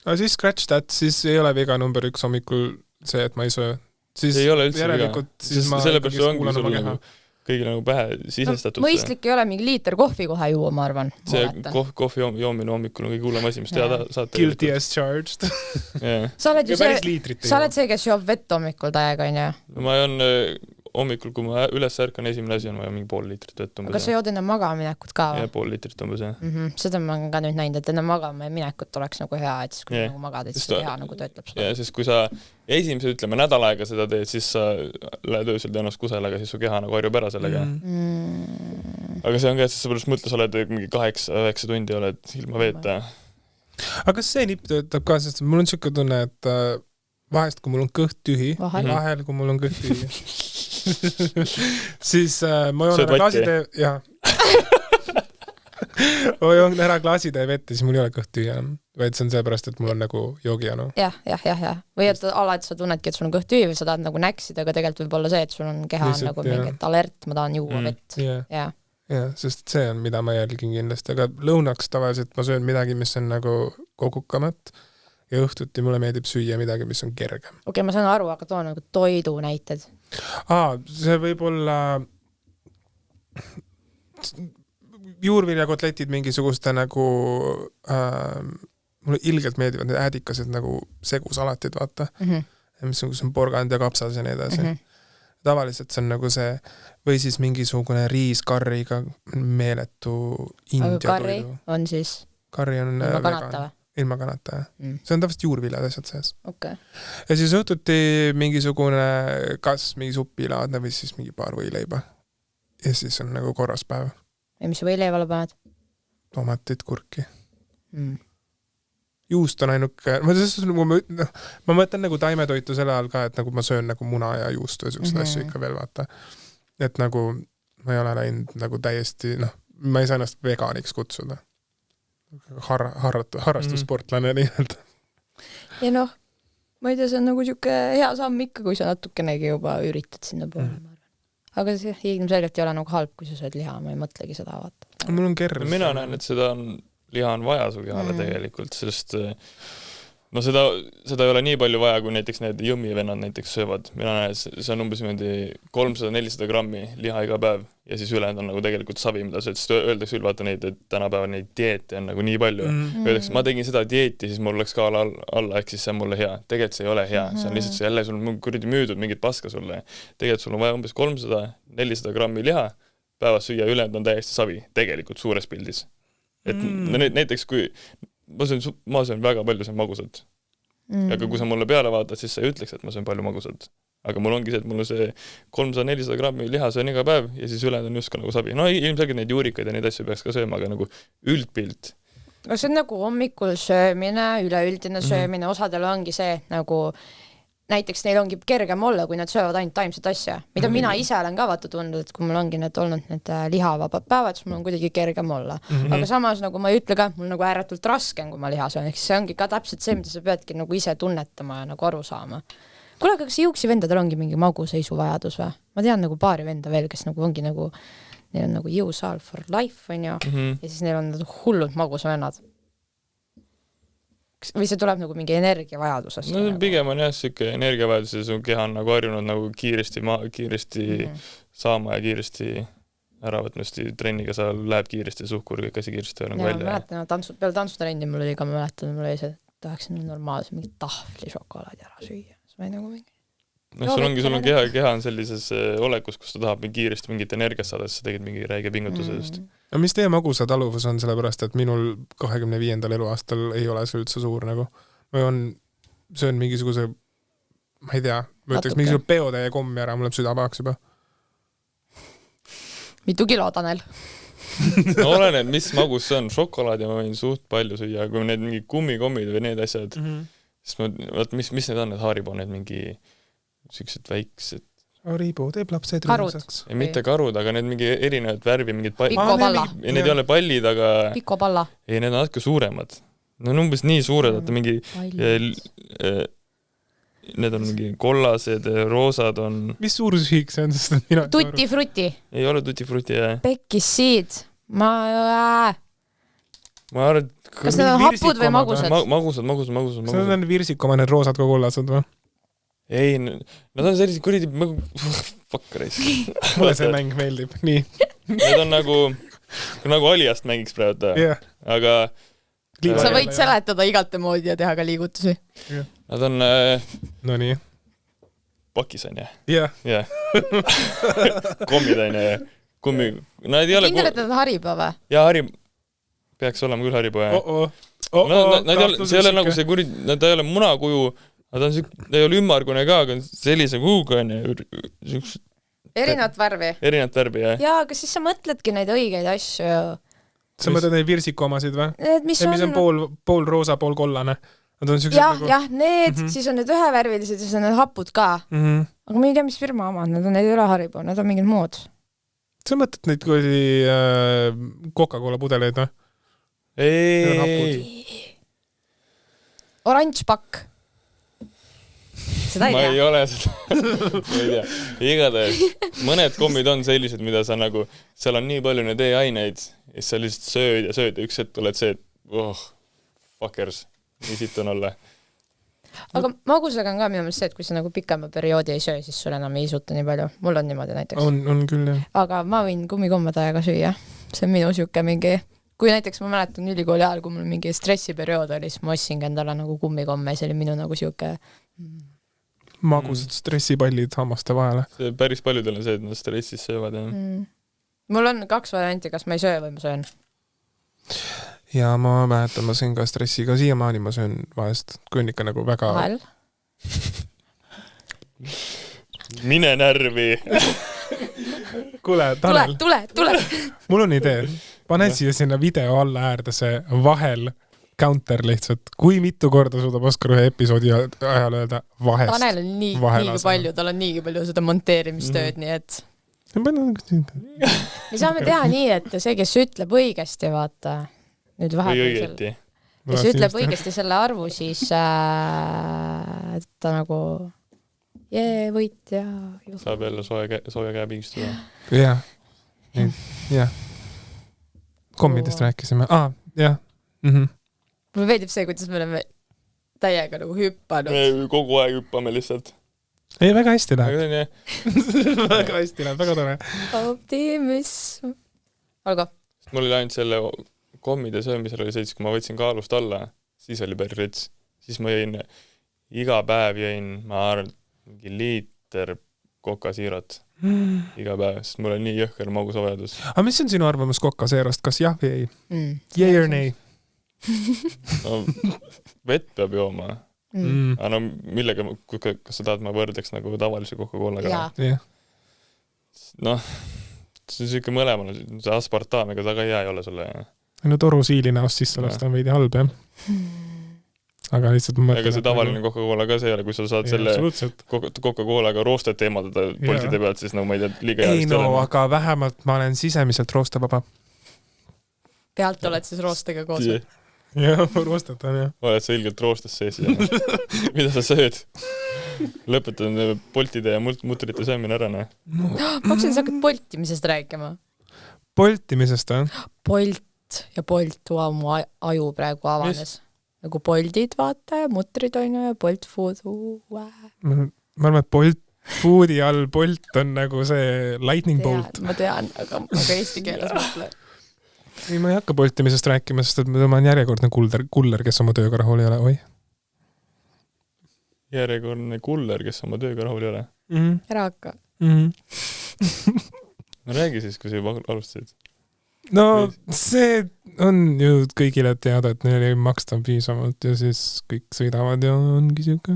aga siis scratch that , siis ei ole viga number 1 hommikul see , et ma ei söö . siis ei ole üldse viga , sellepärast see ongi sul nagu kõigil nagu pähe sisestatud . mõistlik ei ole mingi liiter kohvi kohe juua , ma arvan . see kohvi joomine hommikul on kõige hullem asi , mis teha saate . Guilty as charged . sa oled ju see , kes joob vett hommikul täiega , onju . ma joon hommikul, kui ma üles ärkan, esimene asi on vaja mingi pool liitrit vett umbes. Aga sa jood enne magamaminekut ka või? Ja pool liitrit umbes, jah. Seda ma olen ka nüüd näinud, et enne magamaminekut oleks nagu hea, et siis kui nagu magad, et siis keha nagu töötleb seda. Ja sest kui sa esimese, ütleme, nädal aega seda teed, siis sa lähed öösel tõenäoliselt kusele, aga siis su keha nagu harjub ära sellega. Aga see on ka, et sa pärast mõtle, sa oled mingi 8-9 tundi oled ilma veeta. Aga kas see nipp töötab ka, sest mul on siuke tunne, et vahest, kui mul on kõht tühi, vahel, kui mul on kõht tühi, siis ma joon ära klaasitee, jah. ma joon ära klaasitee vett ja siis mul ei ole kõht tühi enam, vaid see on seepärast, et mul on nagu joogijanu. Jah. Või et alati sa tunnedki, et sul on kõht tühi või sa tahad nagu näksida, aga tegelikult võib olla see, et sul on keha lihtsalt, nagu mingi alert, ma tahan juua vett. Jah, sest see on, mida ma jälgin kindlasti, aga lõunaks tavaliselt ma söön midagi, mis on nagu kogukamat ja õhtuti mulle meeldib süüa midagi, mis on kergem. Okei, ma saan aru, aga too nagu toidu näited. See võib olla juurviljakotletid mingisugust nagu mulle ilgelt meeldivad need äädikased nagu segusalatid, vaata. Mis on porgand ja kapsas ja nii edasi. Tavaliselt see on nagu see või siis mingisugune riiskarriga meeletu India toidu. Aga karri on siis? Karri on ilma kanata või? Ilma kanata, jah. See on tavaliselt juurviljad asjad sees. Okay. Ja siis õhtuti mingisugune kas mingi supilaadne või siis mingi paar võileiba. Ja siis on nagu korras päev. Ja mis võileivale paned? Tomatid, kurki. Juust on ainuke... Ma mõtlen nagu taimetoitu selle all ka, et nagu ma söön nagu muna ja juustu ja sellised asju ikka veel vaata. Et nagu ma ei ole läinud nagu täiesti... ma ei saa ennast veganiks kutsuda. Harrastussportlane nii-öelda. Ja ma ei tea, see on nagu siuke hea samm ikka, kui sa natukenegi juba üritad sinna poole. Aga see ilmselgelt ei ole nagu halb, kui sa sööd liha, ma ei mõtlegi seda vaata. Mul on kerr. Mina näen, et liha on vaja su kehale tegelikult, sest seda ei ole nii palju vaja, kui näiteks need jõmmivennad näiteks söövad. Mina näen, see on umbes 300-400 grammi liha iga päev ja siis ülejäänud on nagu tegelikult savi, mida sööd, sest öeldakse küll, vaata neid, et tänapäeval neid dieete on nagu nii palju. Öeldakse, ma tegin seda dieeti, siis mul läks kaala alla, ehk siis see on mulle hea. Tegelikult see ei ole hea, see on lihtsalt see jälle, sul on kuradi müüdud mingit paska sulle. Tegelikult sul on vaja umbes 300-400 grammi liha päevas süüa, ülejäänud on täiesti savi, tegelikult suures pildis. Et näiteks kui ma söön väga palju magusat. Aga kui sa mulle peale vaatad, siis sa ei ütleks, et ma söön palju magusat. Aga mul ongi see, et mul on see 300-400 grammi liha söön iga päev ja siis ülejäänud on just ka nagu sabi. Ilmselgelt neid juurikaid ja neid asju peaks ka sööma, aga nagu üldpilt. Aga see on nagu hommikul söömine, üleüldine söömine, osadel ongi see nagu näiteks neil ongi kergem olla, kui nad söövad ainult taimset asja, mida mina ise olen ka vaata tundnud, et kui mul ongi olnud need lihavabad päevad, siis mul on kuidagi kergem olla. Aga samas nagu ma ei ütle ka, et mul nagu ääretult raske on, kui ma liha söön, ehk see ongi ka täpselt see, mida sa peadki nagu ise tunnetama ja nagu aru saama. Kuule, aga kas jõuksi vendadel ongi mingi maguseisu vajadus või? Ma tean nagu paari venda veel, kes nagu ongi nagu, neil on nagu jõusaal for life, on ju, ja siis neil on hullult magusvennad. Või see tuleb nagu mingi energiavajadusest? Pigem on jah, siuke energiavajadus ja su keha on nagu harjunud nagu kiiresti saama ja kiiresti ära võtmast. Trenniga sa läheb kiiresti suhkur, kõik asi kiiresti nagu välja. Ma mäletan, peale tantsutrendi mul oli ka, ma mäletan, mul oli see, et tahaksin normaalse mingi tahvli šokolaadi ära süüa. See oli nagu mingi... sul on keha on sellises olekus, kus ta tahab kiiresti mingit energiat saada, siis sa tegid mingi räige pingutuse just. No mis teie magusa taluvus on, sellepärast, et minul 25. eluaastal ei ole see üldse suur nagu. Ma söön mingisuguse, ma ei tea, ma ütleks mingisugune peotäie kommi ära, mul läheb süda pahaks juba. Mitu kilo, Tanel? Oleneb, mis magus see on. Šokolaadi ma võin suht palju süüa, kui need mingi kummikommid või need asjad. Siis mis need on, need Haribo, need mingi siuksed väiksed Haribo teeb lapsed rõõmsaks. Ei, mitte karud, aga need mingi erinevad värvi, mingid Pikopalla. Need ei ole pallid, aga... Pikopalla. Ei, need on natuke suuremad. Need on umbes nii suured, et mingi... Need on mingi kollased, roosad on... Mis suurusühik see on? Tutti frutti. Ei ole tutti frutti, jah. Pekkissiid. Ma arvan, kas need on hapud või magusad? Magusad. Kas need on virsikoma, need roosad ka kollased või? Ei, nad on sellised kuridi fakkareis. Mulle see mäng meeldib, nii. Need on nagu Aliast mängiks praegu, aga... Sa võid seletada igate moodi ja teha ka liigutusi. Nad on... No nii. pakis on ju. jah. jah. Kommid on ju. Nad ei ole... Kindel, et nad on Haribo või? Jaa, peaks olema küll Haribo, jah. See ei ole nagu see nad ei ole munakuju, nad ei ole ümmargune ka, aga sellise kuuga on ju. Erinevat värvi? Erinevat värvi, jah. Jaa, aga siis sa mõtledki neid õigeid asju ju. Sa mõtled neid virsiku omasid või? Mis on pool roosa, pool kollane. Jah, need, siis on need ühevärvilised ja siis on need hapud ka. Aga ma ei tea, mis firma omad, need ei ole Haribo, need on mingid muud. Sa mõtled neid kui Coca-Cola pudeleid või? Ei. Oranž pakk. Seda ei tea. Ma ei ole seda. Ma ei tea. Igatahes, mõned kommid on sellised, mida sa nagu, seal on nii palju need e-aineid, ja sa lihtsalt sööd ja üks hetk tuled see, et fuckers, nii siit on olla. Aga magusaga on ka minu meelest see, et kui sa nagu pikema perioodi ei söö, siis sul enam ei isuta nii palju. Mul on niimoodi näiteks. On küll, jah. Aga ma võin kummikomme täiega süüa. See on minu siuke mingi... Kui näiteks ma mäletan ülikooli ajal, kui mul mingi stressiperiood oli, siis ma ossingi endale nagu kummikomme, see oli minu nagu siuke... Magusad stressipallid hammaste vahele. See päris paljudel on see, et nad stressis söövad. Mul on 2 varianti, kas ma ei söö või ma söön. Ja ma mäletan, ma sõin ka stressiga siiamaani, ma söön vahest, kui on ikka nagu väga... Vahel? Mine närvi! Kuule, Tanel. Tule! Mul on idee. Pane siia sinna video alla äärde see vahel counter lihtsalt. Kui mitu korda suudab Oskar ühe episoodi ajal öelda vahest. Tanel on niigi palju, tal on niigi palju seda monteerimistööd, nii et... Me saame teha nii, et see, kes ütleb õigesti, vaata... Nüüd õigeti. Kes ütleb õigesti selle arvu, siis ta nagu... võitja. Saab jälle sooja käe pigistada. Jah. Kommidest rääkisime. Jah. Mulle veedib see, kuidas me oleme täiega nagu hüppanud. Me kogu aeg hüppame lihtsalt. Ei, väga hästi läheb. Väga hästi läheb, väga tore. Optimism. Olgu. Mul oli ainult selle kommide söömisel oli see, kui ma võtsin kaalust alla, siis oli päris rets. Siis ma jõin, iga päev jõin, ma arvan, mingi liiter kokasiirat. Iga päev, sest mul on nii jõhker magusavajadus. Aga mis on sinu arvamus kokaseerast? Kas jah või ei? Yay or nay? No, vett peab jooma. Aga no millega, kas sa tahad, ma võrdleks nagu tavalise Coca-Colaga? Jah. Noh, see on siuke mõlemal, see aspartaam, ega ta ka hea ei ole sulle. No toru siili näost sisse lasta on veidi halb, jah. Aga lihtsalt mõtlen... Ega see tavaline Coca-Cola ka see ole, kui sa saad selle Coca-Colaga roostet eemaldada poltide pealt, siis no ma ei tea, liiga hea vist ei ole. Aga vähemalt ma olen sisemiselt roostevaba. Pealt oled siis roostega koos? Jah, roostet on, jah. Oled sa ilgelt roostes sees ja mida sa sööd? Lõpetan poltide ja mutrite söömine ära, ne? Maksin, sa hakkad poltimisest rääkima? Poltimisest, jah? Polt ja polt, mu aju praegu avanes. Nagu poldid, vaata, ja mutrid on ja Bolt Food. Ma arvan, et Bolt Foodi all Bolt on nagu see lightning bolt. Ma tean, aga eesti keeles mõtle. Ei, ma ei hakka poltimisest rääkima, sest et ma olen järjekordne kuller, kes oma tööga rahul ei ole. Oi. Järjekordne kuller, kes oma tööga rahul ei ole? Ära hakka. No räägi siis, kui sa juba alustasid. No see on ju kõigile teada, et neil ei maksta piisavalt ja siis kõik sõidavad ja ongi siuke.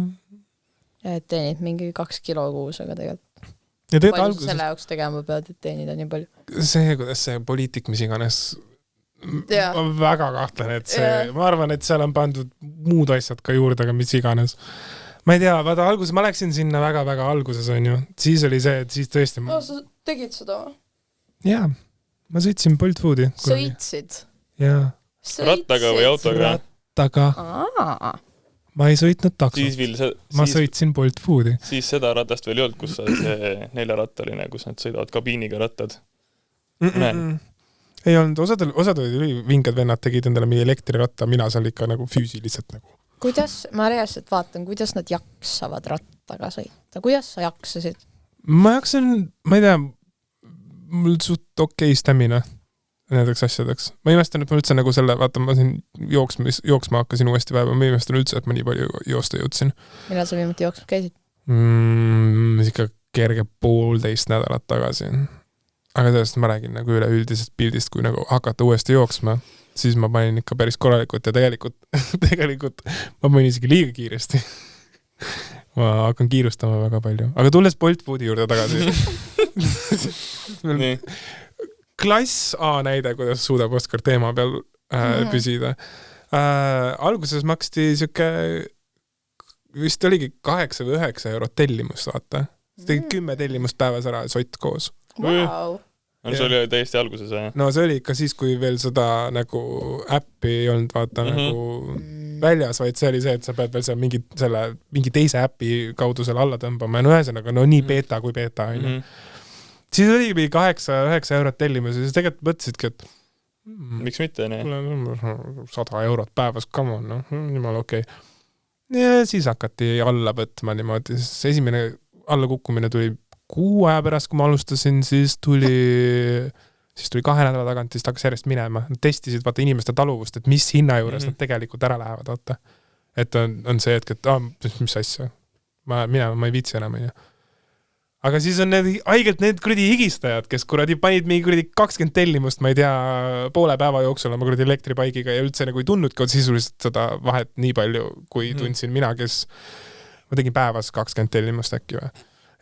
Ja et teenid mingi 2 kilo kuus, aga tegelikult. Ja palju sa selle jaoks tegema pead, et teenida nii palju? See, kuidas see poliitik, mis iganes, ma väga kahtlen, et see, ma arvan, et seal on pandud muud asjad ka juurde, aga mis iganes. Ma ei tea, vaata alguses, ma läksin sinna väga-väga alguses, on ju. Siis oli see, et siis tõesti... sa tegid seda? Jaa. Ma sõitsin Bolt Foodi. Sõitsid? Jaa. Rattaga või autoga? Rattaga. Ma ei sõitnud taksot. Ma sõitsin Bolt Foodi. Siis seda ratast veel ei olnud, kus see 4-rattaline, kus nad sõidavad kabiiniga rattad. Ei olnud, osad olid vinged vennad tegid endale meie elektriratta, mina seal ikka nagu füüsiliselt nagu. Kuidas, ma reaalselt vaatan, kuidas nad jaksavad rattaga sõita? Kuidas sa jaksasid? Ma jaksan, ma ei tea, mul suht okei stämina nendeks asjadeks. Ma imestan, et ma üldse nagu selle, vaata, ma siin jooksma hakkasin uuesti päeva, ma imestan üldse, et ma nii palju joosta jõudsin. Millal sa viimati jooksma käisid? Ikka kerge 1,5 nädalat tagasi. Aga tõesti ma räägin nagu üleüldisest pildist, kui nagu hakata uuesti jooksma, siis ma panin ikka päris korralikult ja tegelikult ma panin isegi liiga kiiresti. Ma hakkan kiirustama väga palju. Aga tulles Bolt Foodi juurde tagasi. Klass A näide, kuidas suudab Oskar teema peal püsida. Alguses maksti siuke vist oligi 8 või 9 eurot tellimust, vaata. See tegi 10 tellimust päevas ära, sott koos. Wow. See oli täiesti alguses, jah? No see oli ikka siis, kui veel seda nagu äppi ei olnud, vaata nagu väljas, vaid see oli see, et sa pead veel seal mingi teise äppi kaudu selle alla tõmbama ja no ühesõnaga, no nii beta kui beta, on. Siis oligi 8-9 eurot tellimus ja siis tegelikult mõtlesidki, et miks mitte, ne? 100 eurot päevas, come on, noh, jumala okei. Ja siis hakati alla võtma niimoodi, siis esimene allakukkumine tuli 6 aja pärast, kui ma alustasin, siis tuli 2 nädala tagant, siis ta hakkas järjest minema. Nad testisid vaata inimeste taluvust, et mis hinna juures nad tegelikult ära lähevad, vaata. Et on see hetk, et mis asja, ma ei viitsi enam. Aga siis on need kuradi higistajad, kes kuradi panid mingi kuradi 20 tellimust, ma ei tea, poole päeva jooksul oma kuradi elektripaigiga ja üldse nagu ei tundnudki sisuliselt seda vahet nii palju, kui tundsin mina, kes ma tegin päevas 20 tellimust äkki või.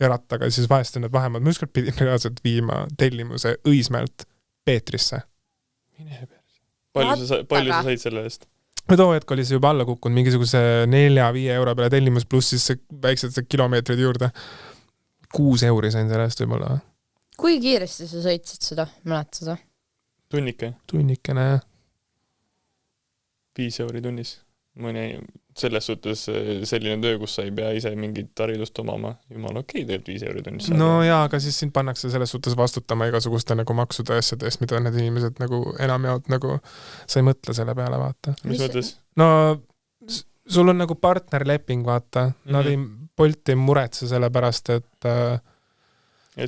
Ja rattaga, siis vahest on need vahemad. Ma ükskord pidin reaalselt viima tellimuse Õismäelt Peetrisse. Palju sa said selle eest? Too hetk oli see juba alla kukkunud mingisuguse 4-5 euro peale tellimus pluss siis väiksed kilomeetrid juurde. 6 euri sain selle eest võib-olla. Kui kiiresti sa sõitsid seda? Mäletada? Tunnikene. jah. 5 euri tunnis. Mõni selles suhtes selline töö, kus sa ei pea ise mingit tarilust omama. Jumal okei, teed 5 euri tunnis. No jaa, aga siis sind pannakse selles suhtes vastutama igasuguste nagu maksude asjade eest, mida need inimesed nagu enamjaolt nagu sa ei mõtle selle peale, vaata. Mis mõttes? No sul on nagu partnerleping, vaata. Nad Bolt ei muretse selle pärast, et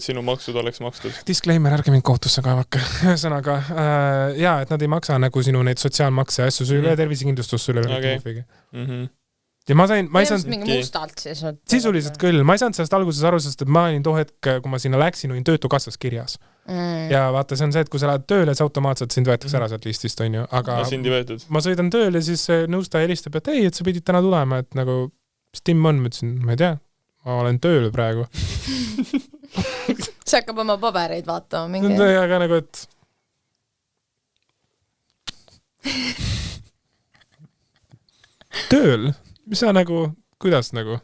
sinu maksud oleks makstud. Disclaimer, ärge mind kohtusse kaevake. Ühesõnaga, jaa, et nad ei maksa nagu sinu neid sotsiaalmakse ja asju üle tervisekindlustus üle. Ja ma sain mingi mustalt siis. Sisuliselt küll. Ma ei saanud sellest alguses aru, sest et ma olin too hetk, kui ma sinna läksin, olin töötukassas kirjas. Ja vaata, see on see, et kui sa lähed tööle, siis automaatselt sind võetakse ära sealt listist, on ju. Aga sind ei võetud? Ma sõidan tööle, siis nõustaja helistab, et ei, et sa pidid täna tulema, et nagu mis timm on, ma ütlesin, ma ei tea, ma olen tööl praegu. See hakkab oma pabereid vaatama mingi. Aga nagu, et tööl? Mis sa nagu, kuidas nagu?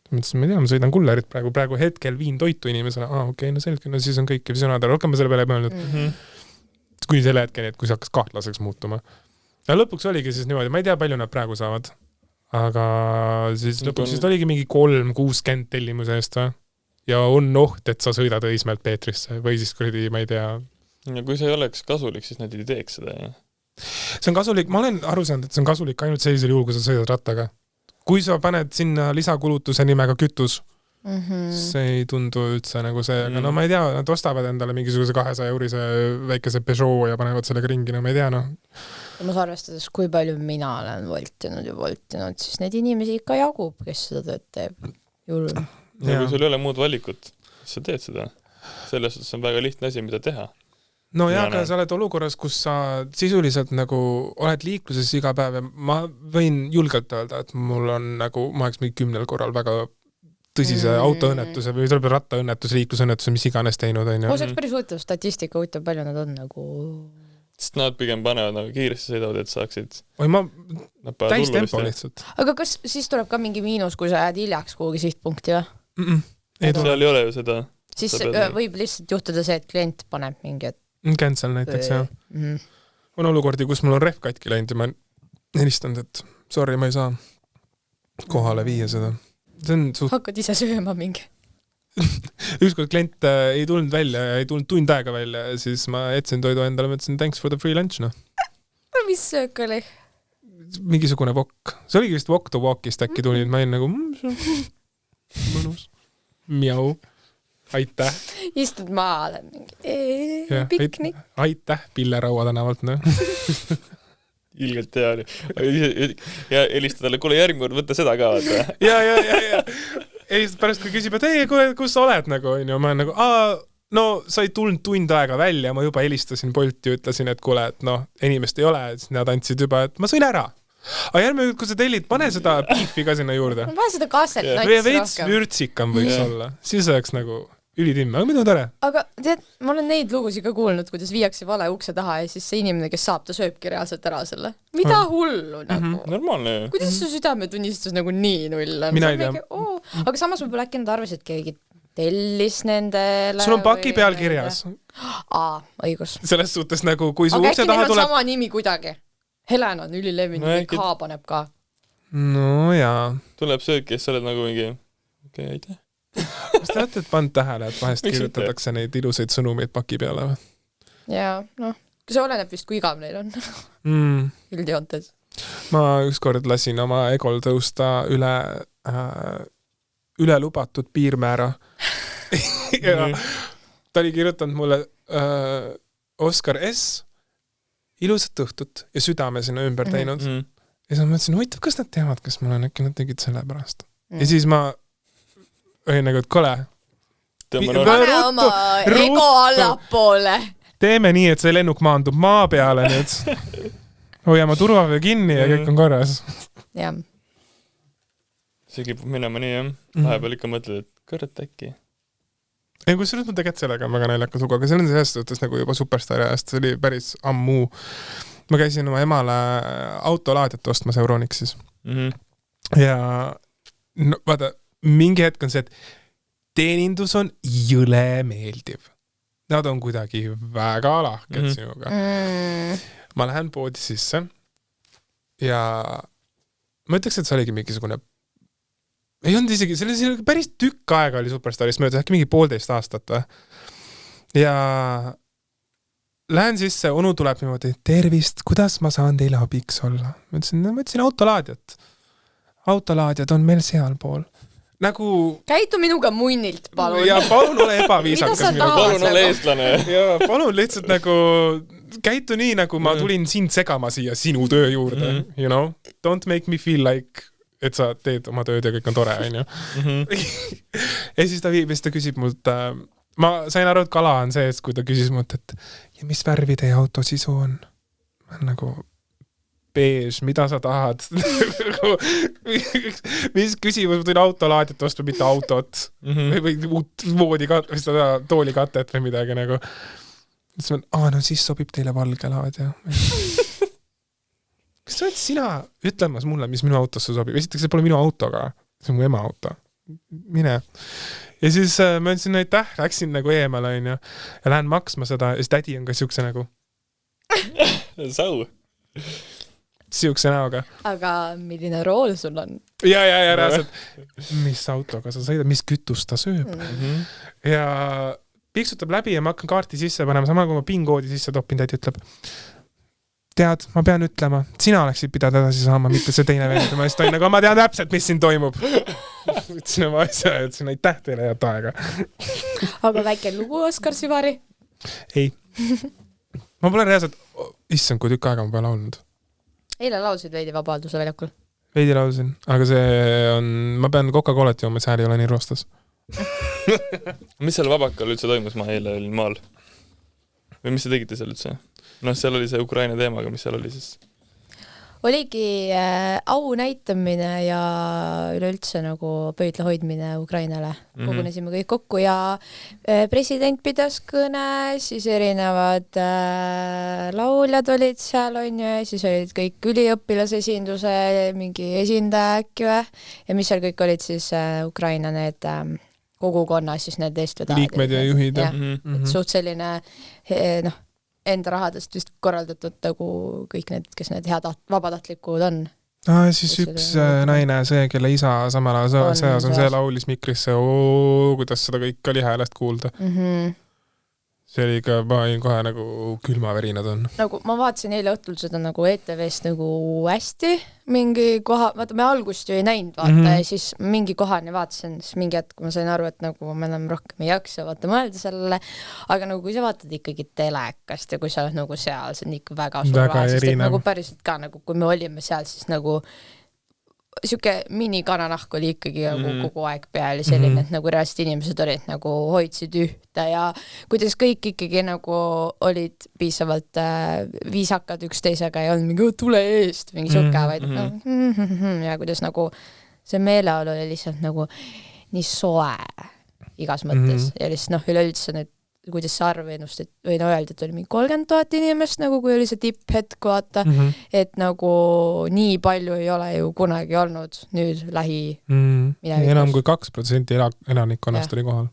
Mõtlesin, ma ei tea, ma sõidan kullerit praegu hetkel viin toitu inimesena. Okei, no selge, no siis on kõik ja visionada. Rohkem ma selle peale ei mõelnud. Kuni selle hetkeni, et kui see hakkas kahtlaseks muutuma. Ja lõpuks oligi siis niimoodi, ma ei tea, palju nad praegu saavad. Aga siis lõpuks siis oligi mingi 3-60 tellimuse eest või? Ja on oht, et sa sõidad Õismäelt Peetrisse või siis kuradi, ma ei tea. Ja kui see ei oleks kasulik, siis nad ei teeks seda. Ja? See on kasulik, ma olen aru saanud, et see on kasulik ainult sellisel juhul, kui sa sõidad rattaga. Kui sa paned sinna lisakulutuse nimega kütus, see ei tundu üldse nagu see, aga no ma ei tea, nad ostavad endale mingisuguse 200 eurise väikese Peugeot ja panevad sellega ringi, no ma ei tea, noh. Ma arvestades, kui palju mina olen voltinud, siis neid inimesi ikka jagub, kes seda tööd teeb. Julm. Ja kui sul ei ole muud valikut, siis sa teed seda. Selles suhtes on väga lihtne asi, mida teha. No ja, aga sa oled olukorras, kus sa sisuliselt nagu oled liikluses iga päev ja ma võin julgelt öelda, et mul on nagu, ma oleks mingi 10 korral väga tõsise autoõnnetuse või tuleb rattaõnnetus, liiklusõnnetuse, mis iganes teinud. See oleks päris huvitav statistika, huvitav palju nad on nagu... Sest nad pigem panevad nagu kiiresti sõidavad, et saaksid... täis tempo lihtsalt. Aga kas siis tuleb ka mingi miinus, kui sa jääd hiljaks kuhugi sihtpunkti või? Seal ei ole ju seda. Siis võib lihtsalt juhtuda see, et klient paneb mingi... Cancel näiteks, jah. On olukordi, kus mul on rehv katki läinud ja ma helistanud, et sorry, ma ei saa kohale viia seda. Hakkad ise sööma mingi. Ükskord klient ei tulnud välja ja ei tulnud tund aega välja ja siis ma etsin toidu endale, mõtlesin thanks for the free lunch, noh. Mis söök oli? Mingisugune wok. See oligi vist walk to walkist äkki tulnud, ma olin nagu mõnus. Miau. Aitäh. Istud maale mingi piknik. Aitäh Pilleraua tänavalt, noh. Ilgelt hea oli. Ja helistada talle, kuule järgmine kord võtta seda ka. Ja. ei, pärast kui küsib, et ei, kus sa oled nagu, onju, ma olen nagu, no sa ei tulnud tund aega välja, ma juba helistasin Bolti ja ütlesin, et kuule, et noh, inimest ei ole, siis nad andsid juba, et ma sõin ära. Aga järgmine, kui sa tellid, pane seda beefi ka sinna juurde. Pane seda kasset või veits vürtsikam võiks olla. Siis oleks nagu ülitimm, aga mida tore. Aga tead, ma olen neid lugusid ka kuulnud, kuidas viiakse vale ukse taha ja siis see inimene, kes saab, ta sööbki reaalselt ära selle. Mida hullu nagu? Normaalne. Kuidas su südametunnistus nagu nii null on? Mina ei tea. Aga samas võib-olla äkki nad arvasid, et keegi tellis nendele. Sul on paki peal kirjas. Õigus. Selles suhtes nagu, kui su ukse taha tuleb... Aga äkki neil on sama nimi kuidagi. Helena on ülilevinud ja K paneb ka. No jaa. Tuleb sööki, siis sa oled nagu mingi... Okei, aitäh. Kas te olete pannud tähele, et vahest kirjutatakse neid ilusaid sõnumeid paki peale või? Jaa, noh. See oleneb vist, kui igav neil on. Üldjoontes. Ma ükskord lasin oma egol tõusta üle lubatud piirmäära. Ja ta oli kirjutanud mulle Oskar S. ilusat õhtut ja südame sinna ümber teinud. Ja siis ma mõtlesin, huvitav, kas nad teavad, kas mul on äkki nad tegid selle pärast. Ja siis ma olin nagu, et kole. Pane oma ego allapoole. Teeme nii, et see lennuk maandub maa peale nüüd. Hoia ma turvavöö kinni ja kõik on korras. Jah. See kipub minema nii, jah. Vahepeal ikka mõtled, et kõrret äkki. Ei, kus ma tegelikult sellega on väga naljakas lugu, aga see on selles suhtes nagu juba superstaari ajast, see oli päris ammu. Ma käisin oma emale autolaadiat ostmas Euronixis. Ja no, vaata, mingi hetk on see, et teenindus on jõle meeldiv. Nad on kuidagi väga lahked sinuga. Ma lähen poodi sisse ja ma ütleks, et see oligi mingisugune ei olnud isegi, see oli päris tükk aega oli Superstaris mööda, äkki mingi 1,5 aastat või. Ja lähen sisse, onu tuleb niimoodi, tervist, kuidas ma saan teile abiks olla? Ma ütlesin autolaadjat. Autolaadjad on meil sealpool. Nagu... Käitu minuga munnilt, palun. Ja palun ole ebaviisakas. Palun ole eestlane. Ja palun lihtsalt nagu... Käitu nii, nagu ma tulin sind segama siia sinu töö juurde. You know? Don't make me feel like... et sa teed oma tööd ja kõik on tore, on ju. Ja siis ta viib ja siis ta küsib mult, ma sain aru, et kala on sees, kui ta küsis mult, et ja mis värvi teie auto sisu on? Ma olen nagu, beež, mida sa tahad? Mis küsimus, ma tulin autolaadiat ostma, mitte autot. Või toolikatet või midagi nagu. Siis ma, no siis sobib teile valge laadja. Kas sa oled sina ütlemas mulle, mis minu autosse sobib? Esiteks, see pole minu autoga. See on mu ema auto. Mine. Ja siis ma ütlesin, aitäh, läksin nagu eemale, ja lähen maksma seda, ja siis tädi on ka siukse nagu... Sau. Siukse näoga. Aga milline rool sul on? Ja, reaalselt. Mis autoga sa sõidad? Mis kütust ta sööb? Ja piksutab läbi ja ma hakkan kaarti sisse panema, sama kui ma PIN-koodi sisse topin, tädi ütleb... Tead, ma pean ütlema, sina oleksid pidada edasi saama, mitte see teine veend. Ma ütlesin, aga ma tean täpselt, mis siin toimub. Ütlesin oma asja ja ütlesin, aitäh teile head aega. Aga väike lugu, Oskar Süvari? Ei. Ma pole reaalselt, issand, kui tükk aega ma peale olnud. Eile laulsid veidi Vabaduse väljakul? Veidi laulsin, aga see on, ma pean Coca-Colat jooma, see hääl ei ole nii roostas. Mis seal Vabakal üldse toimus, ma eile olin maal? Või mis te tegite seal üldse? No seal oli see Ukraina teemaga, mis seal oli siis? Oligi au näitamine ja üleüldse nagu pöödla hoidmine Ukrainale. Kogunesime kõik kokku ja president pidas kõne, siis erinevad lauljad olid seal, on ju, ja siis olid kõik üliõpilasesinduse, mingi esindaja äkki või, ja mis seal kõik olid siis Ukraina need kogukonna, siis need eestvedajad. Liikmed ja juhid. Suht selline, noh, enda rahadest vist korraldatud nagu kõik need, kes need head vabatahtlikud on. Siis üks naine, see, kelle isa samal ajal seas on, see laulis mikrisse, kuidas seda kõik oli häälest kuulda. See oli ikka, ma olin kohe nagu külmavärinad on. Nagu ma vaatasin eile õhtul seda nagu ETV-st nagu hästi mingi koha, vaata me algust ju ei näinud, vaata, ja siis mingi kohani vaatasin, siis mingi hetk ma sain aru, et nagu ma enam rohkem ei jaksa vaata mõelda sellele, aga nagu kui sa vaatad ikkagi telekast ja kui sa oled nagu seal, see on ikka väga suur vahe, sest et nagu päriselt ka nagu, kui me olime seal, siis nagu siuke minikananahk oli ikkagi nagu kogu aeg peal ja selline, et nagu reaalselt inimesed olid nagu hoidsid ühte ja kuidas kõik ikkagi nagu olid piisavalt viisakad üksteisega ja olnud mingi tule eest, mingi siuke, vaid ja kuidas nagu see meeleolu oli lihtsalt nagu nii soe igas mõttes ja lihtsalt üleüldse need kuidas see arv ennustat, või öeldi, et oli mingi 30 000 inimest, nagu kui oli see tipphetk, vaata, et nagu nii palju ei ole ju kunagi olnud nüüd minevikus. Enam kui 2% elanikkonnast oli kohal.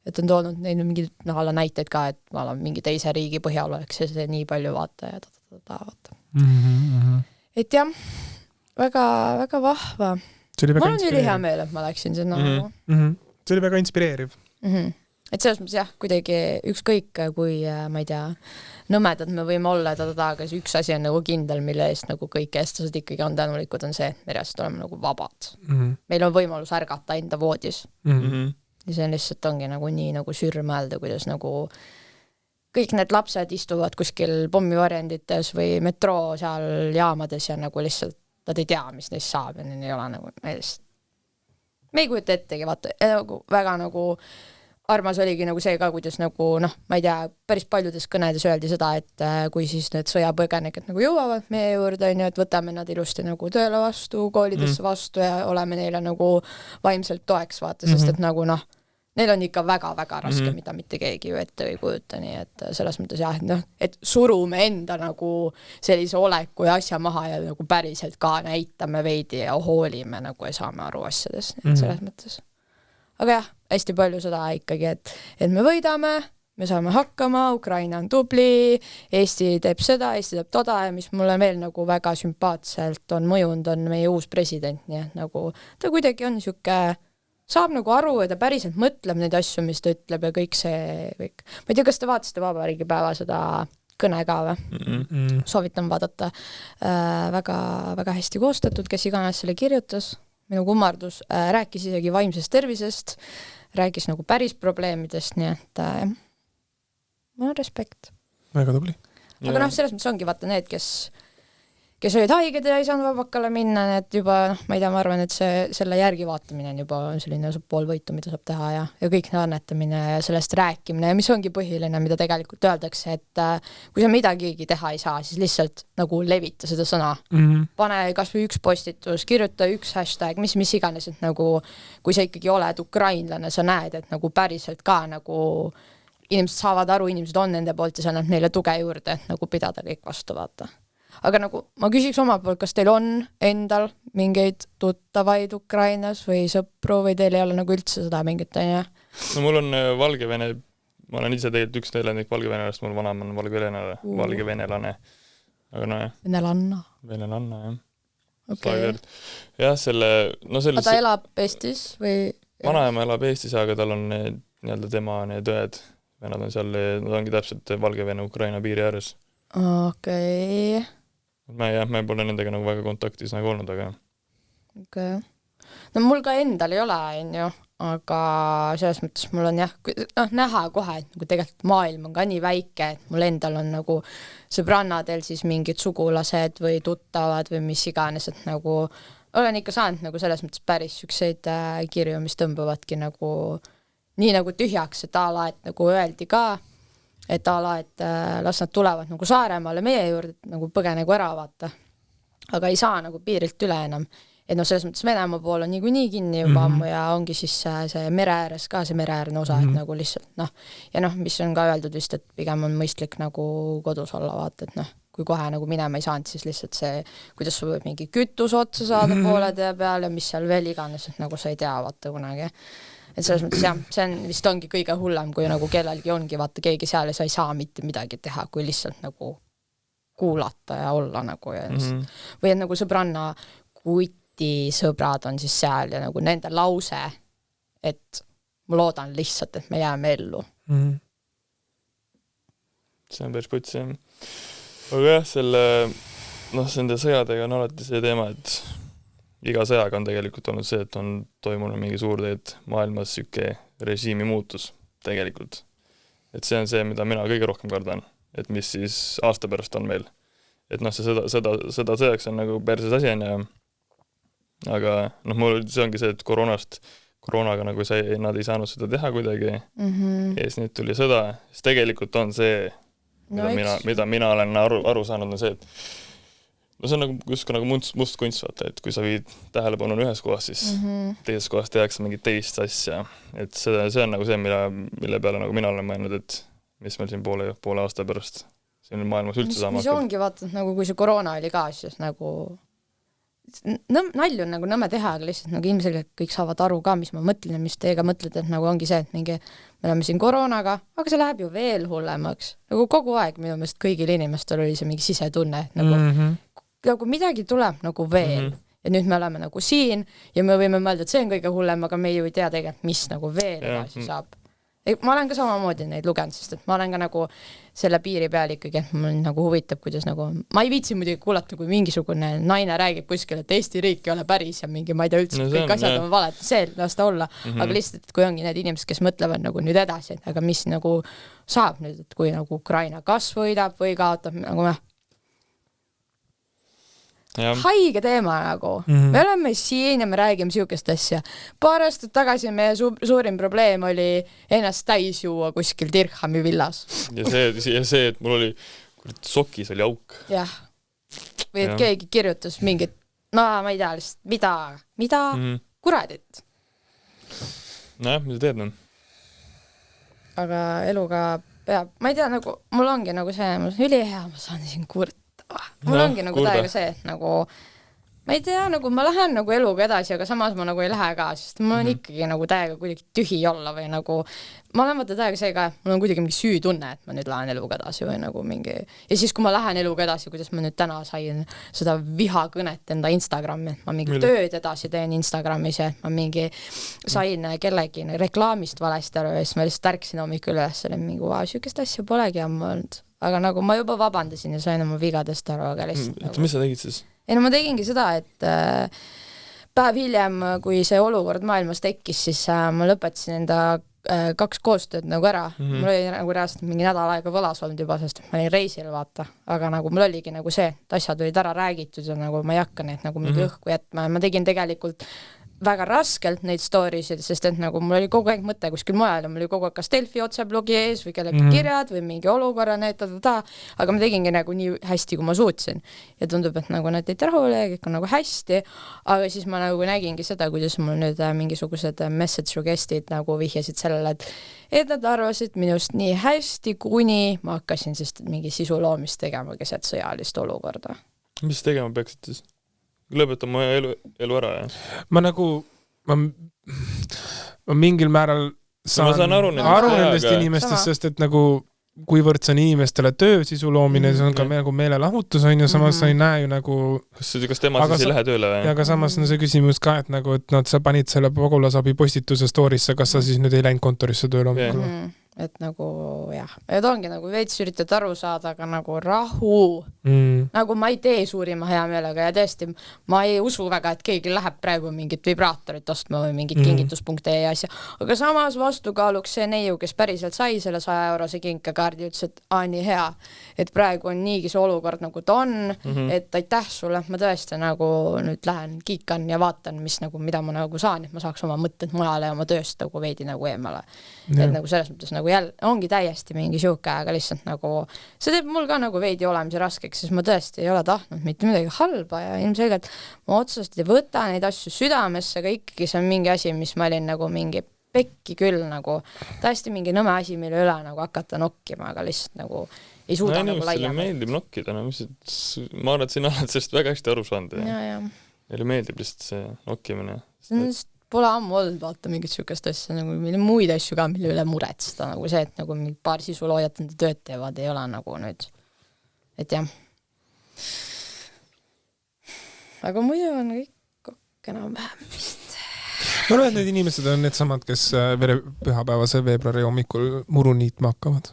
Et on toonud neid mingi alla näiteid ka, et ma olen mingi teise riigi põhjal oleks see nii palju vaata ja vaata. Et jah, väga, väga vahva. Ma olen üli hea meel, et ma läksin sinna. See oli väga inspireeriv. Et selles mõttes jah, kuidagi ükskõik, kui ma ei tea, nõmedad me võime olla, aga üks asi on nagu kindel, mille eest nagu kõik eestlased ikkagi on tänulikud, on see, et me reaalselt oleme nagu vabad. Meil on võimalus ärgata enda voodis. Ja see lihtsalt ongi nagu nii nagu sürmälda, kuidas nagu kõik need lapsed istuvad kuskil pommivarjendites või metroo seal jaamades ja nagu lihtsalt nad ei tea, mis neist saab ja neil ei ole nagu me ei kujuta ettegi, vaata, väga nagu armas oligi nagu see ka, kuidas nagu, ma ei tea, päris paljudes kõnedes öeldi seda, et kui siis need sõjapõgenikud nagu jõuavad meie juurde, et võtame nad ilusti nagu tööle vastu, koolidesse vastu ja oleme neile nagu vaimselt toeks, vaata, sest et nagu neil on ikka väga-väga raske, mida mitte keegi ju ette ei kujuta, nii et selles mõttes jah, et surume enda nagu sellise oleku ja asja maha ja nagu päriselt ka näitame veidi ja hoolime nagu ja saame aru asjadest, nii et selles mõttes. Aga jah, hästi palju seda ikkagi, et me võidame, me saame hakkama, Ukraina on tubli, Eesti teeb seda, Eesti teeb toda ja mis mulle veel nagu väga sümpaatselt on mõjunud, on meie uus president, nii et nagu ta kuidagi on siuke, saab nagu aru ja ta päriselt mõtleb neid asju, mis ta ütleb ja kõik see kõik. Ma ei tea, kas te vaatasite Vabariigi päeva seda kõne ka või? Soovitan vaadata. Väga, väga hästi koostatud, kes iganes selle kirjutas. Minu kummardus rääkis isegi vaimsest tervisest, rääkis nagu päris probleemidest, nii et respekt. Väga tubli. Aga selles mõttes ongi vaata need, kes olid haiged ja ei saanud vabakale minna, need juba, ma ei tea, ma arvan, et selle järgi vaatamine on juba selline pool võitu, mida saab teha ja kõik annetamine ja sellest rääkimine ja mis ongi põhiline, mida tegelikult öeldakse, et kui sa midagigi teha ei saa, siis lihtsalt nagu levita seda sõna. Pane kas või üks postitus, kirjuta üks hashtag, mis iganes, et nagu kui sa ikkagi oled ukrainlane, sa näed, et nagu päriselt ka nagu inimesed saavad aru, inimesed on nende poolt ja sa annad neile tuge juurde, et nagu pidada kõik vastu vaata. Aga nagu ma küsiks oma poolt, kas teil on endal mingeid tuttavaid Ukrainas või sõpru või teil ei ole nagu üldse seda mingit, on jah? No mul on Valgevene, ma olen ise tegelikult üks elandik Valgevenelast, mul vanam on valgevenelane. Aga jah. Venelanna, jah. Okay. Jah, aga ta elab Eestis või? Vanaema elab Eestis, aga tal on nii-öelda tema need õed. Ja nad on seal, nad ongi täpselt Valgevene-Ukraina piiri ääres. Okei. Me pole nendega nagu väga kontaktis nagu olnud, aga okei. No mul ka endal ei ole, aga selles mõttes mul on jah, näha kohe, et nagu tegelikult maailm on ka nii väike, et mul endal on nagu sõbrannadel siis mingid sugulased või tuttavad või mis iganes, et nagu olen ikka saanud nagu selles mõttes päris sükseid kirju, mis tõmbavadki nagu nii nagu tühjaks, et ala, et nagu öeldi ka, et las nad tulevad nagu Saaremaale meie juurde, nagu põgenegu ära vaata. Aga ei saa nagu piirilt üle enam. Et selles mõttes Venemaa pool on niikuinii kinni juba ammu ja ongi siis see mere ääres ka see mereäärne osa, et nagu lihtsalt ja mis on ka öeldud vist, et pigem on mõistlik nagu kodus olla vaata, et kui kohe nagu minema ei saanud, siis lihtsalt see, kuidas sa võib mingi kütus otsa saada poole tee peal ja mis seal veel iganes, et nagu sa ei tea vaata kunagi. Et selles mõttes jah, see on vist ongi kõige hullem, kui nagu kellelgi ongi vaata keegi seal ja sa ei saa mitte midagi teha, kui lihtsalt nagu kuulata ja olla nagu ja või et nagu sõbranna kuti sõbrad on siis seal ja nagu nende lause, et ma loodan lihtsalt, et me jääme ellu. See on päris puts, jah. Aga jah, nende sõjadega on alati see teema, et iga sõjaga on tegelikult olnud see, et on toimunud mingi suurteed maailmas süke režiimi muutus tegelikult. Et see on see, mida mina kõige rohkem kardan, et mis siis aasta pärast on meil. Et see sõda sõjaks on nagu perses asi on aga noh, mul see ongi see, et koroonaga nagu nad ei saanud seda teha kuidagi ja siis nüüd tuli sõda, siis tegelikult on see, mida mina olen aru saanud, on see, et no see on nagu must kunst, vaata, et kui sa viid tähelepanu ühes kohas, siis teises kohas tehakse mingit teist asja, et see on nagu see, mille peale nagu mina olen mõelnud, et mis meil siin poole aasta pärast siin maailmas üldse saama hakkab. Mis ongi, vaata, nagu kui see koroona oli ka, siis nagu nalju on nagu nõme teha, aga lihtsalt nagu ilmselgelt kõik saavad aru ka, mis ma mõtlen ja mis teiega mõtled, et nagu ongi see, et me oleme siin koroonaga, aga see läheb ju veel hullemaks. Nagu kogu aeg minu meelest kõigil inimestel oli see mingi sisetunne, et nagu midagi tuleb nagu veel. Ja nüüd me oleme nagu siin ja me võime mõelda, et see on kõige hullem, aga me ju ei tea tegelikult, mis nagu veel edasi saab. Ma olen ka samamoodi neid lugenud, sest et ma olen ka nagu selle piiri peal ikkagi, et mul nagu huvitab, kuidas nagu, ma ei viitsi muidugi kuulata, kui mingisugune naine räägib kuskil, et Eesti riik ei ole päris ja mingi, ma ei tea üldse, kõik asjad on valed, see las ta olla, aga lihtsalt, et kui ongi need inimesed, kes mõtlevad nagu nüüd edasi, et aga mis nagu saab nüüd, et kui nagu Ukraina kas võidab või kaotab, nagu haige teema nagu. Me oleme siin ja me räägime siukest asja. Paar aastat tagasi meie suurim probleem oli ennast täis juua kuskil Dirhami villas. Ja see, et mul oli sokis oli auk. Jah. Või et keegi kirjutas mingit, no ma ei tea lihtsalt, mida kuradit. Nojah, mida teed on? Aga eluga peab, ma ei tea, nagu mul ongi nagu see, üli hea, ma saan siin kurta. Mul ongi nagu täiega see, et nagu ma ei tea, nagu ma lähen nagu eluga edasi, aga samas ma nagu ei lähe ka, sest mul on ikkagi nagu täiega kuidagi tühi olla või nagu ma olen vaata täiega see ka, mul on kuidagi mingi süütunne, et ma nüüd lähen eluga edasi või nagu mingi ja siis, kui ma lähen eluga edasi, kuidas ma nüüd täna sain seda vihakõnet enda Instagrami, et ma mingi tööd edasi teen Instagramis ja et ma mingi sain kellegi reklaamist valesti aru ja siis ma lihtsalt ärksin hommikul üles ja mingi sükest asja polegi ammu olnud. Aga nagu ma juba vabandasin ja sain oma vigadest aru, aga lihtsalt nagu... Mis sa tegid siis? Ei, no ma tegingi seda, et päev hiljem, kui see olukord maailmas tekkis, siis ma lõpetasin enda 2 koostööd nagu ära. Mul oli nagu reaalselt mingi nädal aega võlas olnud juba, sest ma olin reisil vaata, aga nagu mul oligi nagu see, et asjad olid ära räägitud ja nagu ma ei hakka neid nagu mingi õhku jätma ja ma tegin tegelikult väga raskelt neid storiesid, sest et nagu mul oli kogu aeg mõte kuskil mujal ja mul oli kogu aeg kas Delfi otseblogi ees või kellegi kirjad või mingi olukorra aga ma tegingi nagu nii hästi, kui ma suutsin. Ja tundub, et nagu nad teid rahule ja kõik on nagu hästi, aga siis ma nagu nägingi seda, kuidas mul nüüd mingisugused message request'id nagu vihjasid sellele, et nad arvasid minust nii hästi, kuni ma hakkasin siis mingi sisu loomist tegema keset sõjalist olukorda. Mis tegema peaksid siis? Lõpetama elu ära, jah? Ma mingil määral saan aru nendest inimestest, sest et nagu kuivõrd see on inimestele töö sisu loomine, see on ka nagu meelelahutus on ju, samas sa ei näe ju nagu kas tema siis ei lähe tööle või? Ja ka samas on see küsimus ka, et nagu, et sa panid selle pagulasabi postituse story'sse, kas sa siis nüüd ei läinud kontorisse tööle hommikul? Et nagu jah, et ongi nagu veits üritad aru saada, aga nagu rahu nagu ma ei tee suurima hea meelega ja tõesti, ma ei usu väga, et keegi läheb praegu mingit vibraatorit ostma või mingit kingitus.ee asja, aga samas vastukaaluks see neiu, kes päriselt sai selle 100-eurose kinkekaardi, ütles, et nii hea, et praegu on niigi see olukord nagu ta on, et aitäh sulle, ma tõesti nagu nüüd lähen kiikan ja vaatan, mida ma nagu saan, et ma saaks oma mõtted mujale ja oma tööst nagu veidi nagu eemale. Et nagu selles mõttes nagu jälle ongi täiesti mingi siuke, aga lihtsalt nagu see teeb mul ka nagu veidi olemise raskeks, sest ma tõesti ei ole tahtnud mitte midagi halba ja ilmselgelt ma otseselt ei võta neid asju südamesse, aga ikkagi see on mingi asi, mis ma olin nagu mingi pekki küll nagu täiesti mingi nõme asi, mille üle nagu hakata nokkima, aga lihtsalt nagu ei suuda nagu laiemalt. Meeldib nokkida, ma arvan, et sina oled sellest väga hästi aru saanud. Neile meeldib lihtsalt see nokkimine. Pole ammu olnud vaata mingit sükest asja, nagu mille muid asju ka, mille üle muretseda, nagu see, et nagu paar sisuloojat enda tööd teevad, ei ole nagu nüüd, et jah. Aga muidu on kõik enam-vähem vist. Ma arvan, et need inimesed on need samad, kes pühapäevase veebruari hommikul muru niitma hakkavad.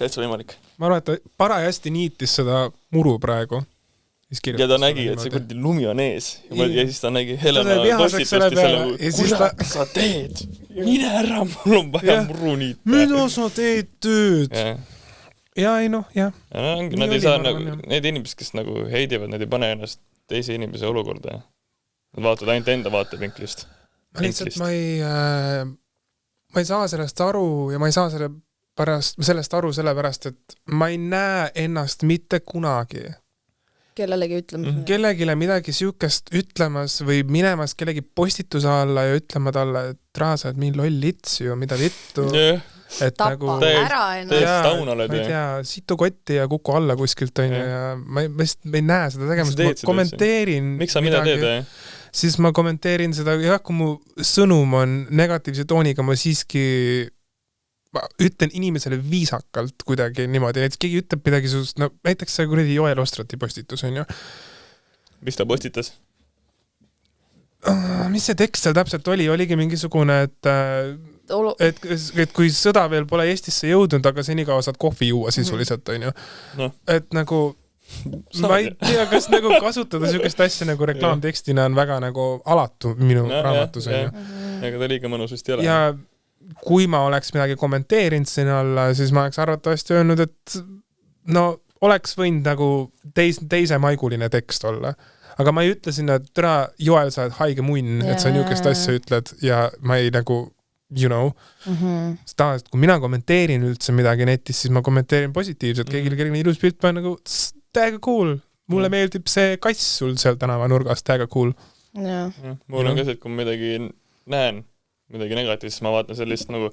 Täitsa võimalik. Ma arvan, et ta parajasti niitis seda muru praegu. Ja ta nägi, et see kurdi lumi on ees ja siis ta nägi Helena postitusti selle, kuidas sa teed? Mine ära, mul on vaja muru niita. Mida sa teed tööd? Ja ei noh, jah. Nad ei saa, need inimesed, kes nagu heidivad, nad ei pane ennast teise inimese olukorda. Nad vaatavad ainult enda vaatevinklist. Ma ei saa sellest aru ja ma ei saa sellest aru sellepärast, et ma ei näe ennast mitte kunagi kellelegi ütlemas. Kellegile midagi siukest ütlemas või minemas kellegi postituse alla ja ütlema talle, et sa oled mingi loll lits ju, mida vittu. Et tapa nagu, ära ennast. Taun oled. Ma ei tea, situ kotti ja kuku alla kuskilt on ja ma ei näe seda tegemist. Ma kommenteerin miks sa mida teed? Siis ma kommenteerin seda, jah, kui mu sõnum on negatiivse tooniga, ma siiski ütlen inimesele viisakalt kuidagi niimoodi, näiteks keegi ütleb midagi sust, no näiteks see kuradi Joel Ostrati postitus on ju. Mis ta postitas? Mis see tekst seal täpselt oligi mingisugune, et kui sõda veel pole Eestisse jõudnud, aga senikaua saad kohvi juua sisuliselt on ju. No. Et nagu ma ei tea, kas nagu kasutada siukest asja nagu reklaamtekstina on väga nagu alatu minu raamatus on ju. Ega ta liiga mõnus vist ei ole. Ja kui ma oleks midagi kommenteerinud sinna alla, siis ma oleks arvatavasti öelnud, et no oleks võinud nagu teise maiguline tekst olla. Aga ma ei ütle sinna, et tere, Joel, sa oled haige munn, et sa niukest asja ütled ja ma ei nagu, you know. Tavaliselt, kui mina kommenteerin üldse midagi netis, siis ma kommenteerin positiivselt. Keegile ilus pilt, ma nagu, täiega cool. Mulle meeldib see kass sul seal tänava nurgas, täiega cool. Mul on ka see, et kui ma midagi näen, midagi negatiivset, siis ma vaatan sellist nagu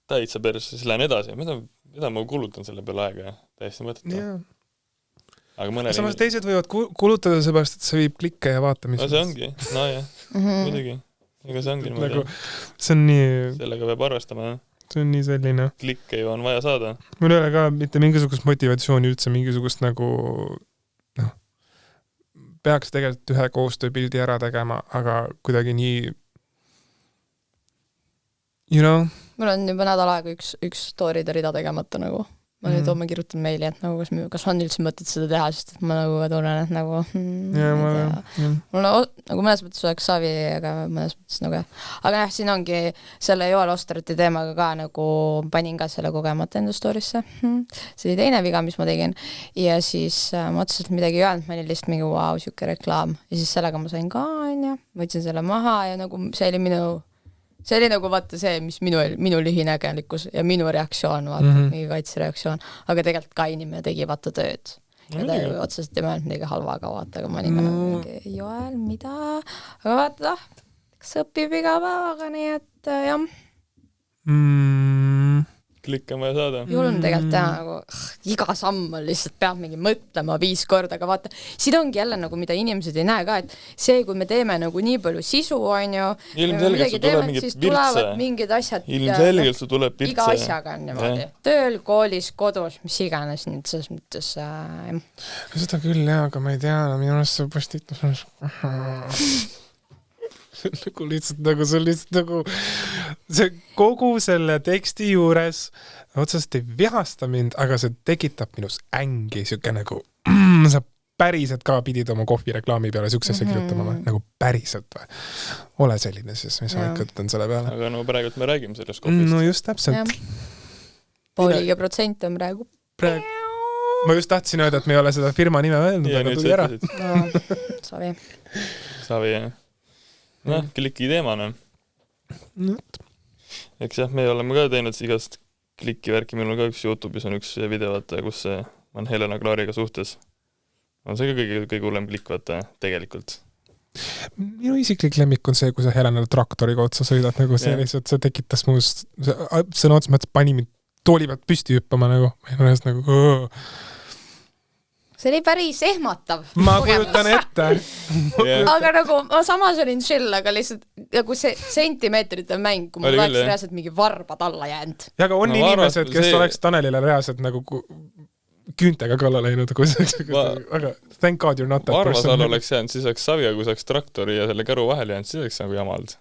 täitsa perse, siis lähen edasi. Mida ma kulutan selle peale aega? Täiesti mõttetu. Aga samas teised võivad kulutada seepärast, et see viib klikke ja vaatamist. No see ongi. No jah, muidugi. Ega see ongi nagu, see on nii... Sellega peab arvestama. See on nii selline. Klikke ju on vaja saada. Mul ei ole ka mitte mingisugust motivatsiooni üldse, mingisugust nagu... peaks tegelikult ühe koostööpildi ära tegema, aga kuidagi nii... You know? Mul on juba nädal aega üks story'de rida tegemata nagu. Ma nüüd homme kirjutan meili, et nagu, kas on üldse mõtet seda teha, sest et ma nagu tunnen, et nagu... Mul nagu mõnes mõttes oleks savi, aga mõnes mõttes nagu... Aga jah, siin ongi selle Joel Ostrati teemaga ka nagu panin ka selle kogemata enda story'sse. See oli teine viga, mis ma tegin. Ja siis ma otseselt midagi ei öelnud, ma olin lihtsalt mingi wow, siuke reklaam. Ja siis sellega ma sain ka, ja võtsin selle maha ja nagu see oli nagu vaata see, mis minu lühinägelikkus ja minu reaktsioon, vaata, mingi kaitsereaktsioon, aga tegelikult ka inimene tegi vaata tööd. Ja ta ju otseselt ei mõelnud midagi halvaga, vaata, aga ma olin ka mingi, Joel, mida? Aga vaata, kas õpib iga päevaga, nii et jah. Klikk on vaja saada. Julm tegelikult teha nagu, iga samm on lihtsalt peab mingi mõtlema 5 korda, aga vaata, siin ongi jälle nagu, mida inimesed ei näe ka, et see, kui me teeme nagu nii palju sisu, on ju, ilmselgelt sul tuleb mingid virtse. Mingid asjad. Ilmselgelt sul tuleb virtse. Iga asjaga on niimoodi. Tööl, koolis, kodus, mis iganes, nüüd selles mõttes... Seda küll, jah, aga ma ei tea, minu arust see postitus on... nagu lihtsalt nagu see on lihtsalt nagu see kogu selle teksti juures otsest ei vihasta mind, aga see tekitab minus ängi siuke nagu sa päriselt ka pidid oma kohvireklaami peale siuksesse kirjutama nagu päriselt või? Ole selline siis, mis ma ikka ütlen selle peale. Aga no praegult me räägime sellest kohvist. No just täpselt. Pooliga protsent on praegu. Ma just tahtsin öelda, et me ei ole seda firma nime öelnud, aga tuli ära. Savi, jah. Noh, kliki teemana. Eks jah, me oleme ka teinud igast klikivärki, meil on ka üks YouTube'is on üks video, vaata, kus on Helena Klaariga suhtes. On see ka kõige hullem klikk, vaata, tegelikult. Minu isiklik lemmik on see, kui sa Helenale traktoriga otsa sõidad, nagu see lihtsalt, see tekitas muust, sõna otsa mõttes pani mind tooli pealt püsti hüppama nagu, See oli päris ehmatav. Ma kujutan ette. Aga nagu ma samas olin chill, aga lihtsalt nagu see sentimeetrite mäng, kui mul oleks reaalselt mingi varbad alla jäänud. Ja aga on inimesed, kes oleks Tanelile reaalselt nagu küüntega kalla läinud, aga thank God you're not that person. Varvas alla oleks jäänud, siis oleks Savia, kui saaks traktori ja selle käru vahel jäänud, siis oleks nagu jamald.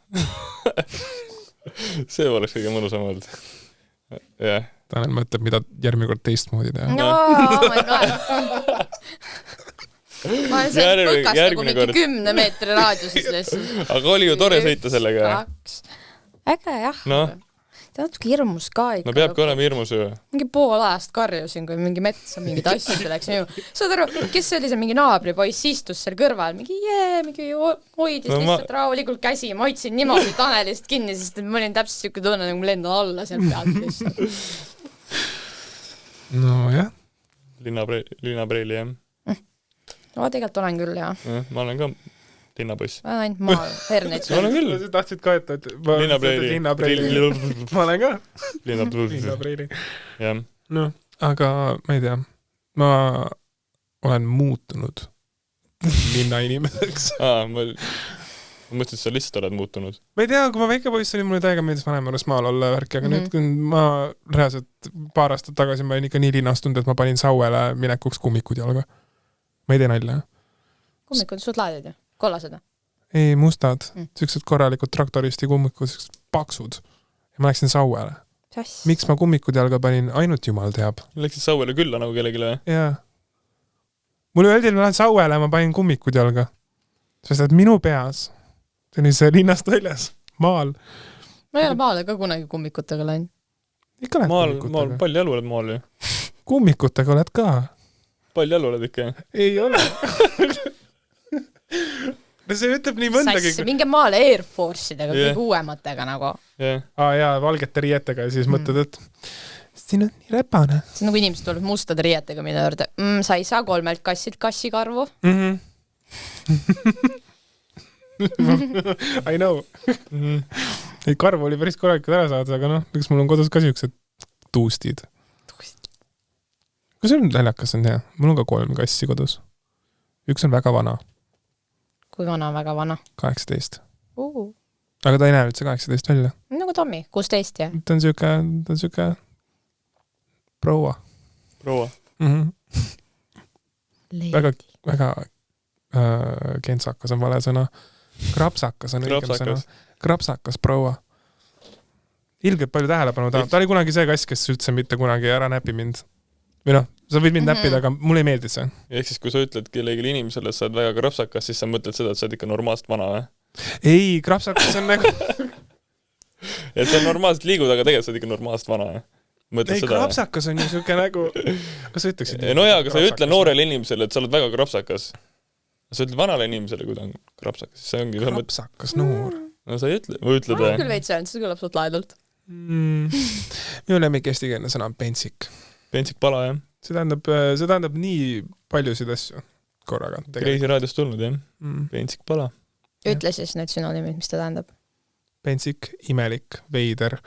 See oleks kõige mõnusam olnud. Jah. Tanel mõtleb, mida järgmine kord teistmoodi teha. Oh my God. Ma olen see põkas nagu mingi 10 meetri raadiuses lihtsalt. Aga oli ju tore sõita sellega. Äge, jah. No. ta natuke hirmus ka ikka. No peabki olema hirmus ju. Mingi pool ajast karjusin, kui mingi metsa mingid asjad läks. Saad aru, kes see oli see mingi naabripoiss istus seal kõrval, mingi hoidis lihtsalt rahulikult käsi, ma hoidsin niimoodi Tanelist kinni, sest ma olin täpselt siuke tunne, nagu ma lendan alla seal pealt lihtsalt. No jah. Linnapreili, jah. No tegelikult olen küll, jah. Ma olen ka linnapoiss. Ma olen ainult maal, herneid. Ma olen küll. Sa tahtsid ka, et Linnapreili. Ma olen ka. Linnapreili. Jah. No, aga ma ei tea. Ma olen muutunud linnainimeseks. Ma mõtlesin, et sa lihtsalt oled muutunud. Ma ei tea, kui ma väike poiss olin, mulle täiega meeldis vanemõõras maal olla värki, aga nüüd, kui ma reaalselt paar aastat tagasi ma olin ikka nii linnastunud, et ma panin sauele minekuks kummikud jalga. Ma ei tee nalja. Kummikud, suud laadid ju? Kollased? Ei, mustad. Sellised korralikud traktoristi kummikud, sellised paksud. Ja ma läksin sauele. Miks ma kummikud jalga panin? Ainult jumal teab. Läksid sauele külla nagu kellegile? Jaa. Mulle öeldi, et ma lähen sauele ja ma panin kummikud jalga. Sest et minu peas see oli see linnast väljas, maal. Ma ei ole maale ka kunagi kummikutega läinud. Ikka lähed kummikutega? Palju oled maal ju? Kummikutega oled ka. Palju oled ikka? Ei ole. No see ütleb nii mõndagi. Sass, minge maale Air Force'idega, kõik uuematega nagu. Yeah. Valgete riietega ja siis mõtled, et siin on nii räpane. See on nagu inimesed tuleb mustade riietega minu juurde. Sa ei saa 3 kassilt kassikarvu. I know. Ei, karvu oli päris korralikult ära saada, aga noh, miks mul on kodus ka siuksed tuustid. Kui see on naljakas on hea? Mul on ka 3 kassi kodus. Üks on väga vana. Kui vana on väga vana? 18. Aga ta ei näe üldse 18 välja. Nagu Tommi, 16 jah? Ta on siuke proua. Proua? Väga kentsakas on vale sõna. Krapsakas on õigem sõna. Krapsakas proua. Ilgelt palju tähelepanu ta oli kunagi see kass, kes üldse mitte kunagi ära näpi mind. Või noh, sa võid mind näppida, aga mulle ei meeldi see. Ehk siis, kui sa ütled kellegi inimesele, et sa oled väga krapsakas, siis sa mõtled seda, et sa oled ikka normaalselt vana, või? Ei, krapsakas on nagu... et sa normaalselt liigud, aga tegelikult sa oled ikka normaalselt vana, või? Ei, krapsakas on ju siuke nagu... Kas sa ütleksid? No jaa, aga sa ei ütle noorele inimesele, et sa oled väga krapsakas. Sa ütled vanale inimesele, kui ta on krapsakas. See ongi... Krapsakas noor. No sa ei ütle, või ütled... Ma küll veits see kõlab suht laedalt. Minu lemmik eestikeelne sõna on pentsik. Pentsik pala, jah. See tähendab nii paljusid asju korraga. Reisiraadios tulnud, jah. Pentsik pala. Ütle siis need sünonimid, mis ta tähendab. Pentsik, imelik, veider,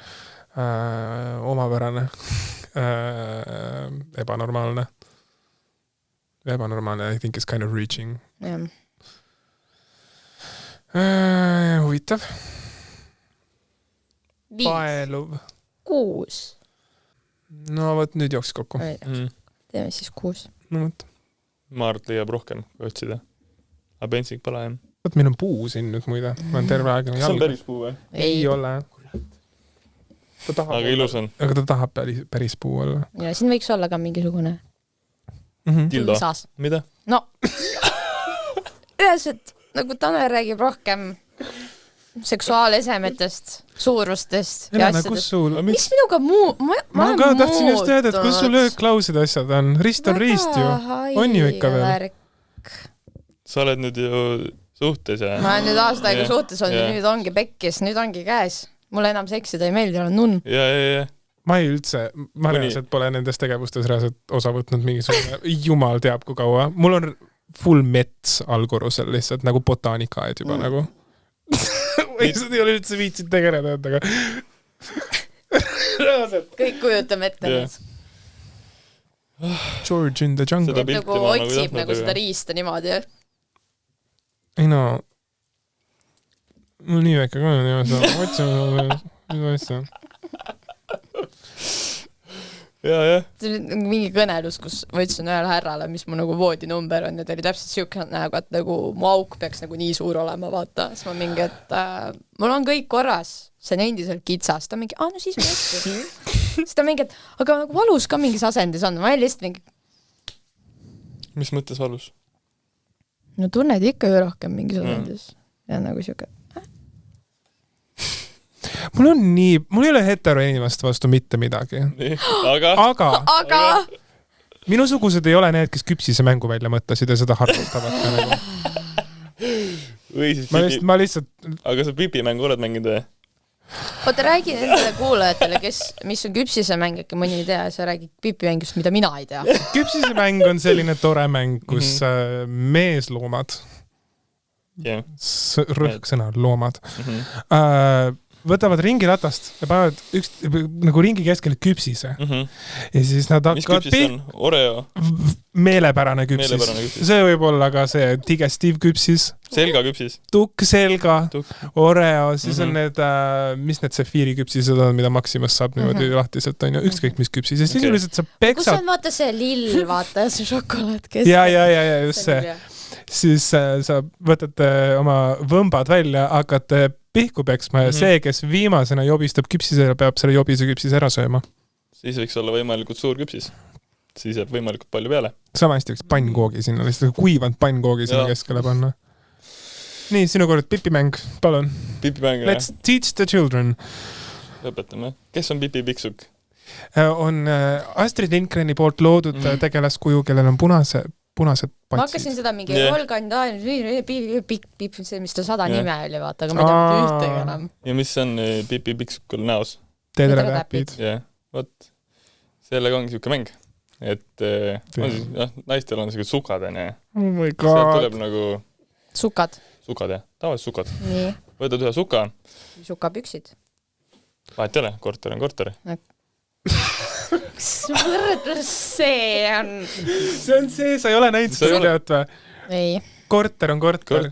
omapärane, ebanormaalne. Ebanormaalne, I think is kind of reaching. Yeah. Huvitav. 5. Paeluv. 6. No võt, nüüd jooks kokku. Teeme siis 6. No võt. Maart leiab rohkem, kui otsida. Aga pentsik pala, jah. Võt, meil on puu siin nüüd muide. Ma olen terve aeg. See on päris puu, või? Ei ole. Aga ilus on. Aga ta tahab päris puu olla. Ja siin võiks olla ka mingisugune Tildo. Mida? No, üheselt, nagu Tanel räägib rohkem seksuaalesemetest, suurustest ja asjadest. Mis minuga ma ka tahtsin just teada, et kus sul ööklausid asjad on? Rist on rist ju. On ju ikka veel. Sa oled nüüd ju suhtes ja... Ma olen nüüd aasta aega suhtes olnud ja nüüd ongi pekkis, nüüd ongi käes. Mulle enam seksida ei meeldi, olen nunn. Ja. Ma reaalselt pole nendes tegevustes reaalselt osa võtnud mingisugune jumal teab kui kaua. Mul on full mets allkorrusel lihtsalt nagu botaanikaaed juba nagu. Lihtsalt ei ole üldse viitsid tegeleda, aga kõik kujutame ette nüüd. George in the jungle. Nagu otsib nagu seda riista niimoodi. Ei no, mul nii väike ka niimoodi otsime. Ja. See oli mingi kõnelus, kus ma ütlesin ühele härrale, mis mu nagu voodinumber on ja ta oli täpselt siuke nagu, et nagu mu auk peaks nagu nii suur olema, vaata. Siis ma mingi, et mul on kõik korras, see on endiselt kitsas. Ta mingi, no siis ma hästi. Siis ta mingi, et aga nagu valus ka mingis asendis on. Ma lihtsalt mingi... Mis mõttes valus? No tunned ikka ju rohkem mingis asendis. Ja nagu siuke... mul ei ole hetero-inimeste vastu mitte midagi. Aga minusugused ei ole need, kes küpsise mängu välja mõtlesid ja seda harrastavad ka nagu. Või siis ma lihtsalt... Aga sa pipimängu oled mänginud või? Oota, räägi nendele kuulajatele, mis on küpsise mäng, äkki mõni ei tea, sa räägid pipimängust, mida mina ei tea. Küpsise mäng on selline tore mäng, kus meesloomad, rõhksõna, loomad, võtavad ringiratast ja panevad nagu ringi keskele küpsise. Ja siis nad hakkavad... Mis küpsis on? Oreo? Meelepärane küpsis. See võib olla ka see digestive küpsis. Selga küpsis? Tukk, selga, Oreo, siis on need, mis need sefiiri küpsised on, mida Maximus saab niimoodi lahtiselt, on ju, ükskõik mis küpsis. Ja sisuliselt sa peksad... Kus on vaata see lill, vaata, see šokolaad kes... Ja, just see. Siis sa võtate oma võmbad välja, hakkate pihku peksma ja see, kes viimasena jobistab küpsisele, peab selle jobise küpsise ära sööma. Siis võiks olla võimalikult suur küpsis. Siis jääb võimalikult palju peale. Sama hästi võiks pannkoogi sinna, lihtsalt kuivanud pannkoogi sinna keskele panna. Nii, sinu kord pipimäng, palun. Pipimäng, Let's teach the children. Lõpetame. Kes on Pipi Piksuk? On Astrid Lindgreni poolt loodud tegelaskuju, kellel on punased patsid. Ma hakkasin seda mingi Olgand, see, mis ta 100 nime oli, vaata, aga ma ei tea ühtegi enam. Ja mis on Pipi Piksukul näos? Teedeletäpid. Jah, võt. Sellega ongi siuke mäng. Et naistel on sellised sukad, on ja. Oh my god. Sealt tuleb nagu... Sukad, jah. Tavalised sukad. Nii. Võtad ühe suka. Sukapüksid. Vahet ei ole, korter on korter. Võrdlus see on... See on see, sa ei ole näinud seda tead või? Ei. Korter on korter.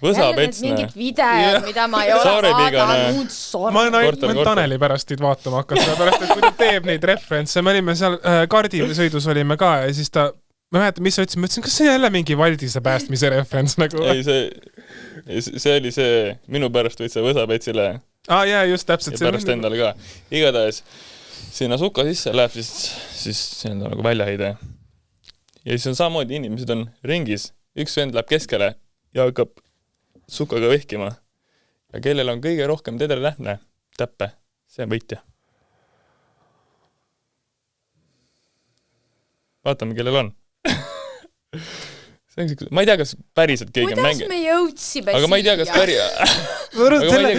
Võsapetsne. Mingid videod, mida ma ei ole vaadanud. Ma olen Taneli pärast teid vaatama hakanud, pärast, et kui ta teeb neid referentse, me olime seal kardisõidus olime ka ja siis ta... Ma mäletan, mis sa ütlesin, ma ütlesin, kas see on jälle mingi Valdise päästmise referents nagu? Ei, see oli see, minu pärast võid sa võsapetsile. Jaa, just täpselt. Ja pärast endale ka. Igatahes sinna suka sisse läheb, siis see on nagu väljaheide. Ja siis on samamoodi, inimesed on ringis, üks vend läheb keskele ja hakkab sukaga vehkima. Ja kellel on kõige rohkem tederlähne täppe, see on võitja. Vaatame, kellel on. Ma ei tea, kas päriselt keegi on mänginud. Kuidas me jõudsime aga ma ei tea, kas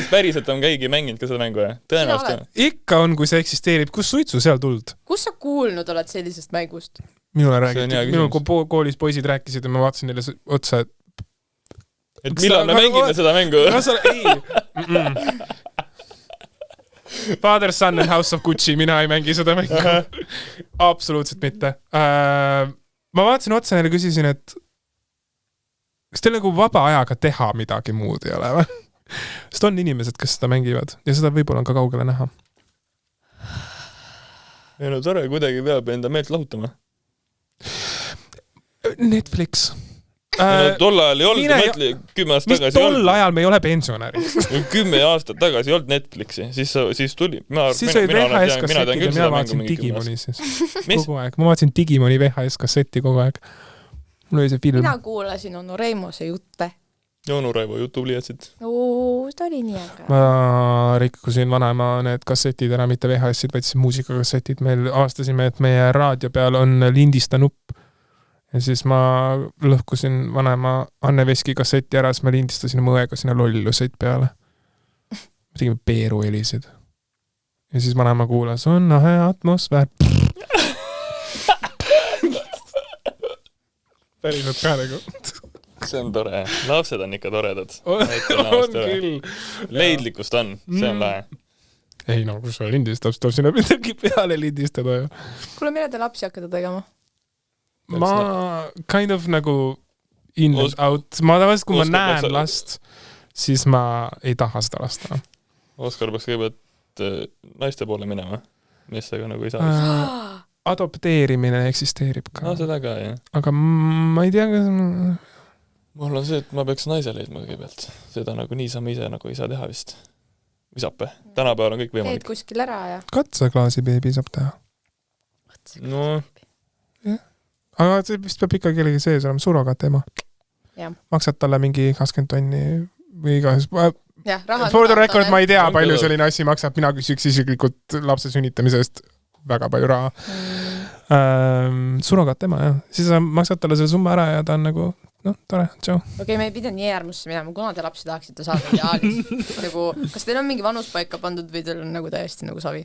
päriselt on keegi mänginud ka seda mängu. Tõenäoliselt on. Ikka on, kui see eksisteerib. Kus suitsu seal tuld? Kus sa kuulnud oled sellisest mängust? Minule räägiti. Minul koolis poisid rääkisid ja ma vaatasin neile otsa, et millal me mängime seda mängu? Ei. Father, Son and House of Gucci, mina ei mängi seda mängu. Absoluutselt mitte. Ma vaatasin otsa neile küsisin, et kas teil nagu vaba ajaga teha midagi muud ei ole või? Sest on inimesed, kes seda mängivad ja seda võib-olla on ka kaugele näha. Ei no tore, kuidagi peab enda meelt lahutama. Netflix. Tol ajal ei olnud, mõtli 10 aastat tagasi. Mis tol ajal me ei ole pensionärid? 10 aastat tagasi ei olnud Netflixi, siis tuli. Siis oli VHS-kassetid ja mina vaatasin Digimoni siis. Kogu aeg. Ma vaatasin Digimoni VHS-kassetti kogu aeg. Mul oli see film. Mina kuulasin Onu Reimose jutte. Ja Onu Raivo jutupliiatsid. Ta oli nii aga. Ma rikkusin vanema need kassetid ära, mitte VHS-id, vaid siis muusikakassetid. Meil aastasime, et meie raadio peal on lindista nupp. Ja siis ma lõhkusin vanema Anne Veski kasseti ära, siis ma lindistasin oma õega sinna lolluseid peale. Me tegime peeruhelisid. Ja siis vanema kuulas, on atmosfäär. Päriselt ka nagu. See on tore. Lapsed on ikka toredad. On küll. Leidlikkust on. See on lahe. Ei no, kui sa lindistab, siis tuleb sinna midagi peale lindistada. Kuule, mille te lapsi hakkate tegema? Ma kind of nagu in and out. Ma tavaliselt, kui ma näen last, siis ma ei taha seda lasta. Oskar peaks kõigepealt naiste poole minema. Meestega nagu ei saa. Adopteerimine eksisteerib ka. No seda ka, jah. Aga ma ei tea, kas... Mul on see, et ma peaks naise leidma kõigepealt. Seda nagu niisama ise nagu ei saa teha vist. Või saab? Tänapäeval on kõik võimalik. Teed kuskil ära ja... Katseklaasi beebi saab teha. No... jah. Aga see vist peab ikka kellegi sees olema surrogaat ema. Maksad talle mingi 20 tonni või iganes. jah, raha For the record, ma ei tea, On palju küll. selline asi maksab, mina küsiks isiklikult lapse sünnitamise eest väga palju raha. Surrogaat tema, jah. Siis sa maksad talle selle summa ära ja ta on nagu, tore, tšau. Okei, me ei pidanud nii äärmusse minema, kuna te lapsi tahaksite saada ideaalis. Nagu, kas teil on mingi vanus paika pandud või teil on nagu täiesti nagu savi?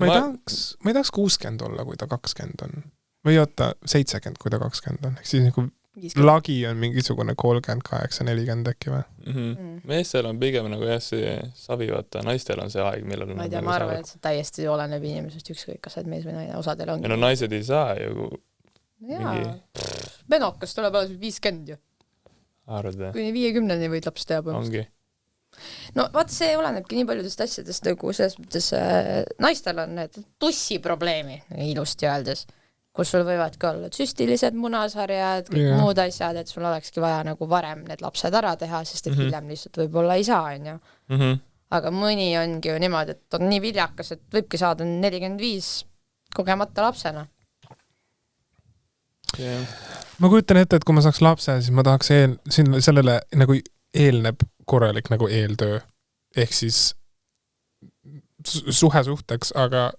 Ma ei tahaks 60 olla, kui ta 20 on. Või oota, 70, kui ta 20 on. Ehk siis nagu 50. lagi on mingisugune 38, 40 äkki või? Meestel on pigem nagu jah, see savi, vaata, naistel on see aeg, millal Ma ei tea, ma arvan, et see täiesti oleneb inimesest ükskõik, kas sa oled mees või naine, osadel ongi. ja no naised ei saa ju Jaa, menokas tuleb alles 50 ju. arvad või? Kuni 50-ni võid laps teha põhimõtteliselt. Ongi. No vaat see olenebki nii paljudest asjadest, nagu selles mõttes naistel on need tussiprobleemi, ilusti öeldes, kus sul võivad ka olla süstilised munasarjad, kõik muud asjad, et sul olekski vaja nagu varem need lapsed ära teha, sest et hiljem lihtsalt võib-olla ei saa, on ju. Aga mõni ongi ju niimoodi, et on nii viljakas, et võibki saada 45 kogemata lapsena. Ma kujutan ette, et kui ma saaks lapse, siis ma tahaks sellele nagu eelneb korralik nagu eeltöö. Ehk siis suhteks, aga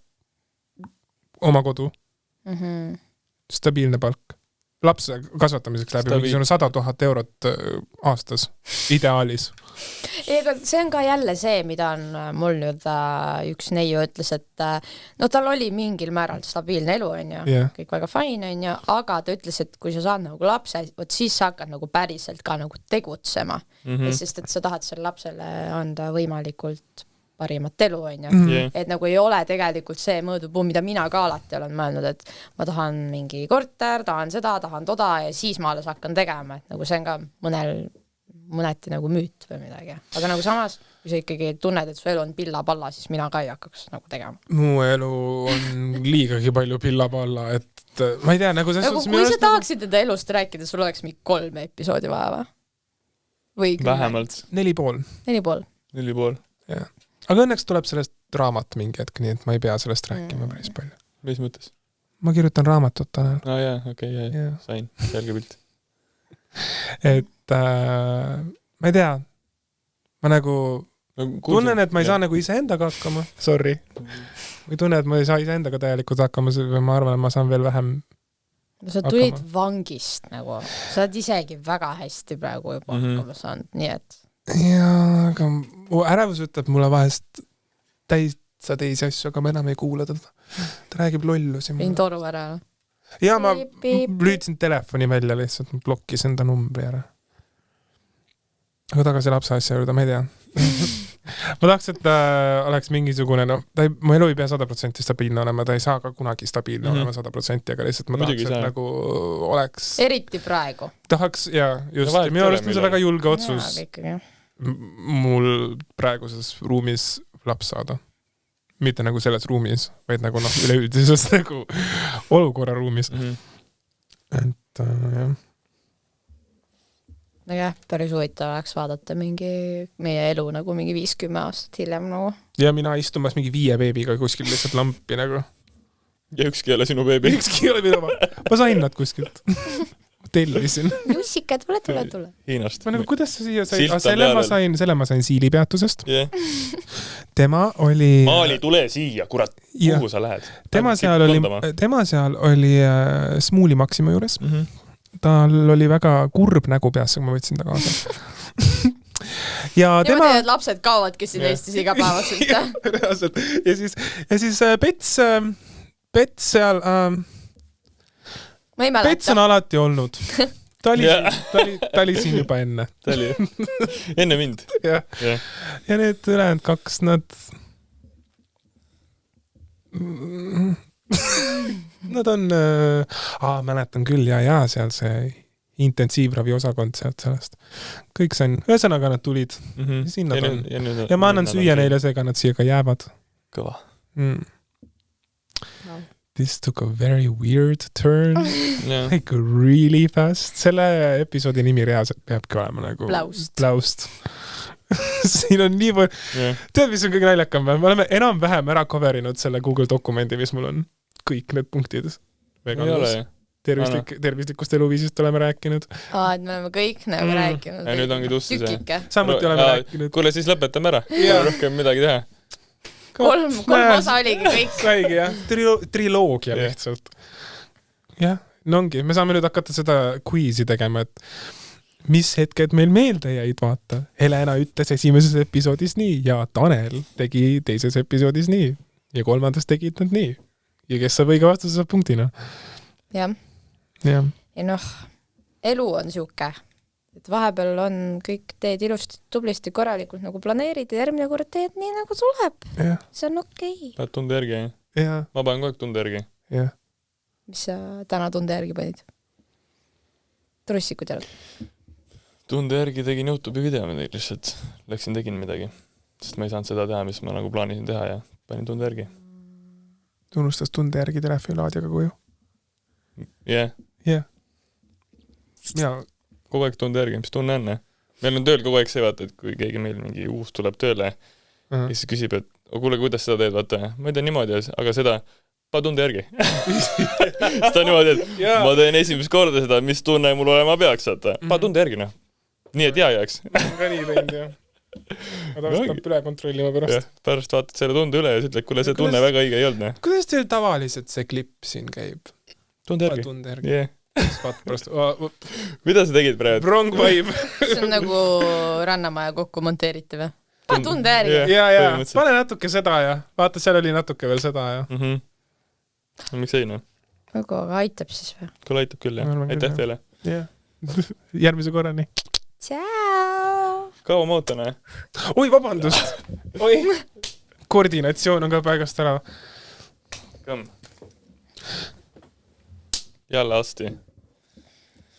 oma kodu. Stabiilne palk. Lapse kasvatamiseks läheb mingisugune 100 000 eurot aastas, ideaalis. Ega see on ka jälle see, mida on mul nüüd üks neiu ütles, et no tal oli mingil määral stabiilne elu, on ju, kõik väga fine, on ju, aga ta ütles, et kui sa saad nagu lapse, võt siis sa hakkad nagu päriselt ka nagu tegutsema, sest et sa tahad selle lapsele anda võimalikult parimat elu, on ju. Et nagu ei ole tegelikult see mõõdupuu, mida mina ka alati olen mõelnud, et ma tahan mingi korter, tahan seda, tahan toda ja siis ma alles hakkan tegema, et nagu see on ka mõneti nagu müüt või midagi. Aga nagu samas, kui sa ikkagi tunned, et su elu on pilla-palla, siis mina ka ei hakkaks nagu tegema. Mu elu on liigagi palju pilla-palla, et ma ei tea, nagu selles suhtes... Kui sa tahaksid enda elust rääkida, sul oleks mingi 3 episoodi vaja või? Vähemalt. 4,5. 4,5. Jah. Aga õnneks tuleb sellest raamat mingi hetk, nii et ma ei pea sellest rääkima päris palju. Mis mõttes? Ma kirjutan raamatut tänel. Jaa, okei, sain. Selge pilt. Et ma ei tea, ma nagu tunnen, et ma ei saa nagu iseendaga hakkama, sorry. Või tunnen, et ma ei saa iseendaga täielikult hakkama, ma arvan, et ma saan veel vähem no sa tulid hakkama. Vangist nagu, sa oled isegi väga hästi praegu juba hakkama saanud, nii et jaa, aga ärevus ütleb mulle vahest täitsa teisi asju, aga ma enam ei kuula teda. Ta räägib lollusi. Võin toru ära. Jaa, ma lüüdsin telefoni välja lihtsalt, ma blokkisin ta numbri ära. Aga tagasi lapse asja juurde, ma ei tea. Ma tahaks, et oleks mingisugune, mu elu ei pea 100% stabiilne olema, ta ei saa ka kunagi stabiilne olema 100%, aga lihtsalt ma tahaks, et nagu oleks... Eriti praegu. Tahaks, jaa, just. Minu arust on see väga julge otsus mul praeguses ruumis laps saada. Mitte nagu selles ruumis, vaid nagu üleüldises nagu olukorra ruumis. Et, jah. No jah, päris huvitav oleks vaadata meie elu nagu mingi 50 aastat hiljem nagu. Ja mina istumas mingi 5 beebiga kuskil lihtsalt lampi nagu. Ja ükski ei ole sinu beebi. Ükski ei ole minu oma. Ma sain nad kuskilt. Tellisin. Jussikad, tule. Hiinast. Ma nagu, kuidas sa siia sai? Selle ma sain Siili peatusest. Tema oli... Maali, tule siia, kurat. Kuhu sa lähed? Tema seal oli Smuuli Maxima juures. Tal oli väga kurb nägu peas, kui ma võtsin ta kaasa. Ja tema... Need lapsed kaovad, kes siin Eestis igapäevaselt. Ja siis Pets seal... Pets on alati olnud. Ta oli siin juba enne. Ta oli enne mind. Ja need ülejäänud 2, nad on... mäletan küll, ja seal see intensiivravi osakond sealt sellest. Kõik see on... Ühesõnaga nad tulid. Siin nad on. Ja ma annan süüa neile seega, nad siia ka jäävad. Kõva. This took a very weird turn. Like really fast. Selle episoodi nimi reaalselt peabki olema nagu... Blaust. Siin on nii palju... Tead, mis on kõige naljakam? Me oleme enam-vähem ära coverinud selle Google dokumendi, mis mul on. Kõik need punktid. Ei ole. tervislikust eluviisist oleme rääkinud. Et me oleme kõik nagu rääkinud. Ja nüüd ongi tussi see. Tükike. Samuti oleme rääkinud. Kuule, siis lõpetame ära. Rohkem midagi teha. Kolm osa oligi kõik. Saigi jah, triloogia lihtsalt. Jah, no ongi, me saame nüüd hakata seda quizi tegema, et mis hetked meil meelde jäid, vaata. Helena ütles esimeses episoodis nii ja Tanel tegi teises episoodis nii ja kolmandas tegid nad nii. Ja kes saab õige vastuse, saab punktina. Jah. Ja elu on siuke, et vahepeal on kõik teed ilusti, tublisti, korralikult nagu planeerid ja järgmine kord teed nii nagu tuleb. Ja. See on okei. Päed tunde järgi, jah? Ja. Ma panen kogu aeg tunde järgi. Ja. Mis sa täna tunde järgi panid? Trussikud jalad? Tunde järgi tegin YouTube video midagi lihtsalt. Läksin tegin midagi. Sest ma ei saanud seda teha, mis ma nagu plaanisin teha ja panin tunde järgi. Unustas tunde järgi telefonilaadijaga koju. Jah. Jah. Ja kogu aeg tunde järgi, mis tunne on. Meil on tööl kogu aeg see, vaata, et kui keegi meil mingi uus tuleb tööle ja siis küsib, et kuule, kuidas seda teed, vaata. Ma ei tea niimoodi, aga seda pa tunde järgi. Seda niimoodi, et ma teen esimest korda seda, mis tunne mul olema peaks, vaata. Pa tunde järgi, noh. Nii, et hea jääks. Ka nii teinud, jah. Ma tavaliselt peab üle kontrollima pärast. Pärast vaatad selle tunde üle ja siis ütled, kuule, see tunne väga õige ei olnud. Kuidas teil tavaliselt see klipp siin käib? Tunde järgi. Yeah. Mida sa tegid praegu? Wrong vibe. See on nagu Rannamaja kokku monteeriti või? Tunde järgi. Ja. Pane natuke seda ja vaata, seal oli natuke veel seda ja. Miks ei, noh? Aga aitab siis või? Kuule, aitab küll, jah. Aitäh teile. Järgmise korrani. Tšau! Kaua ma ootan, Oi, vabandust! Oi! Koordinatsioon on ka paigast ära. Jälle asti.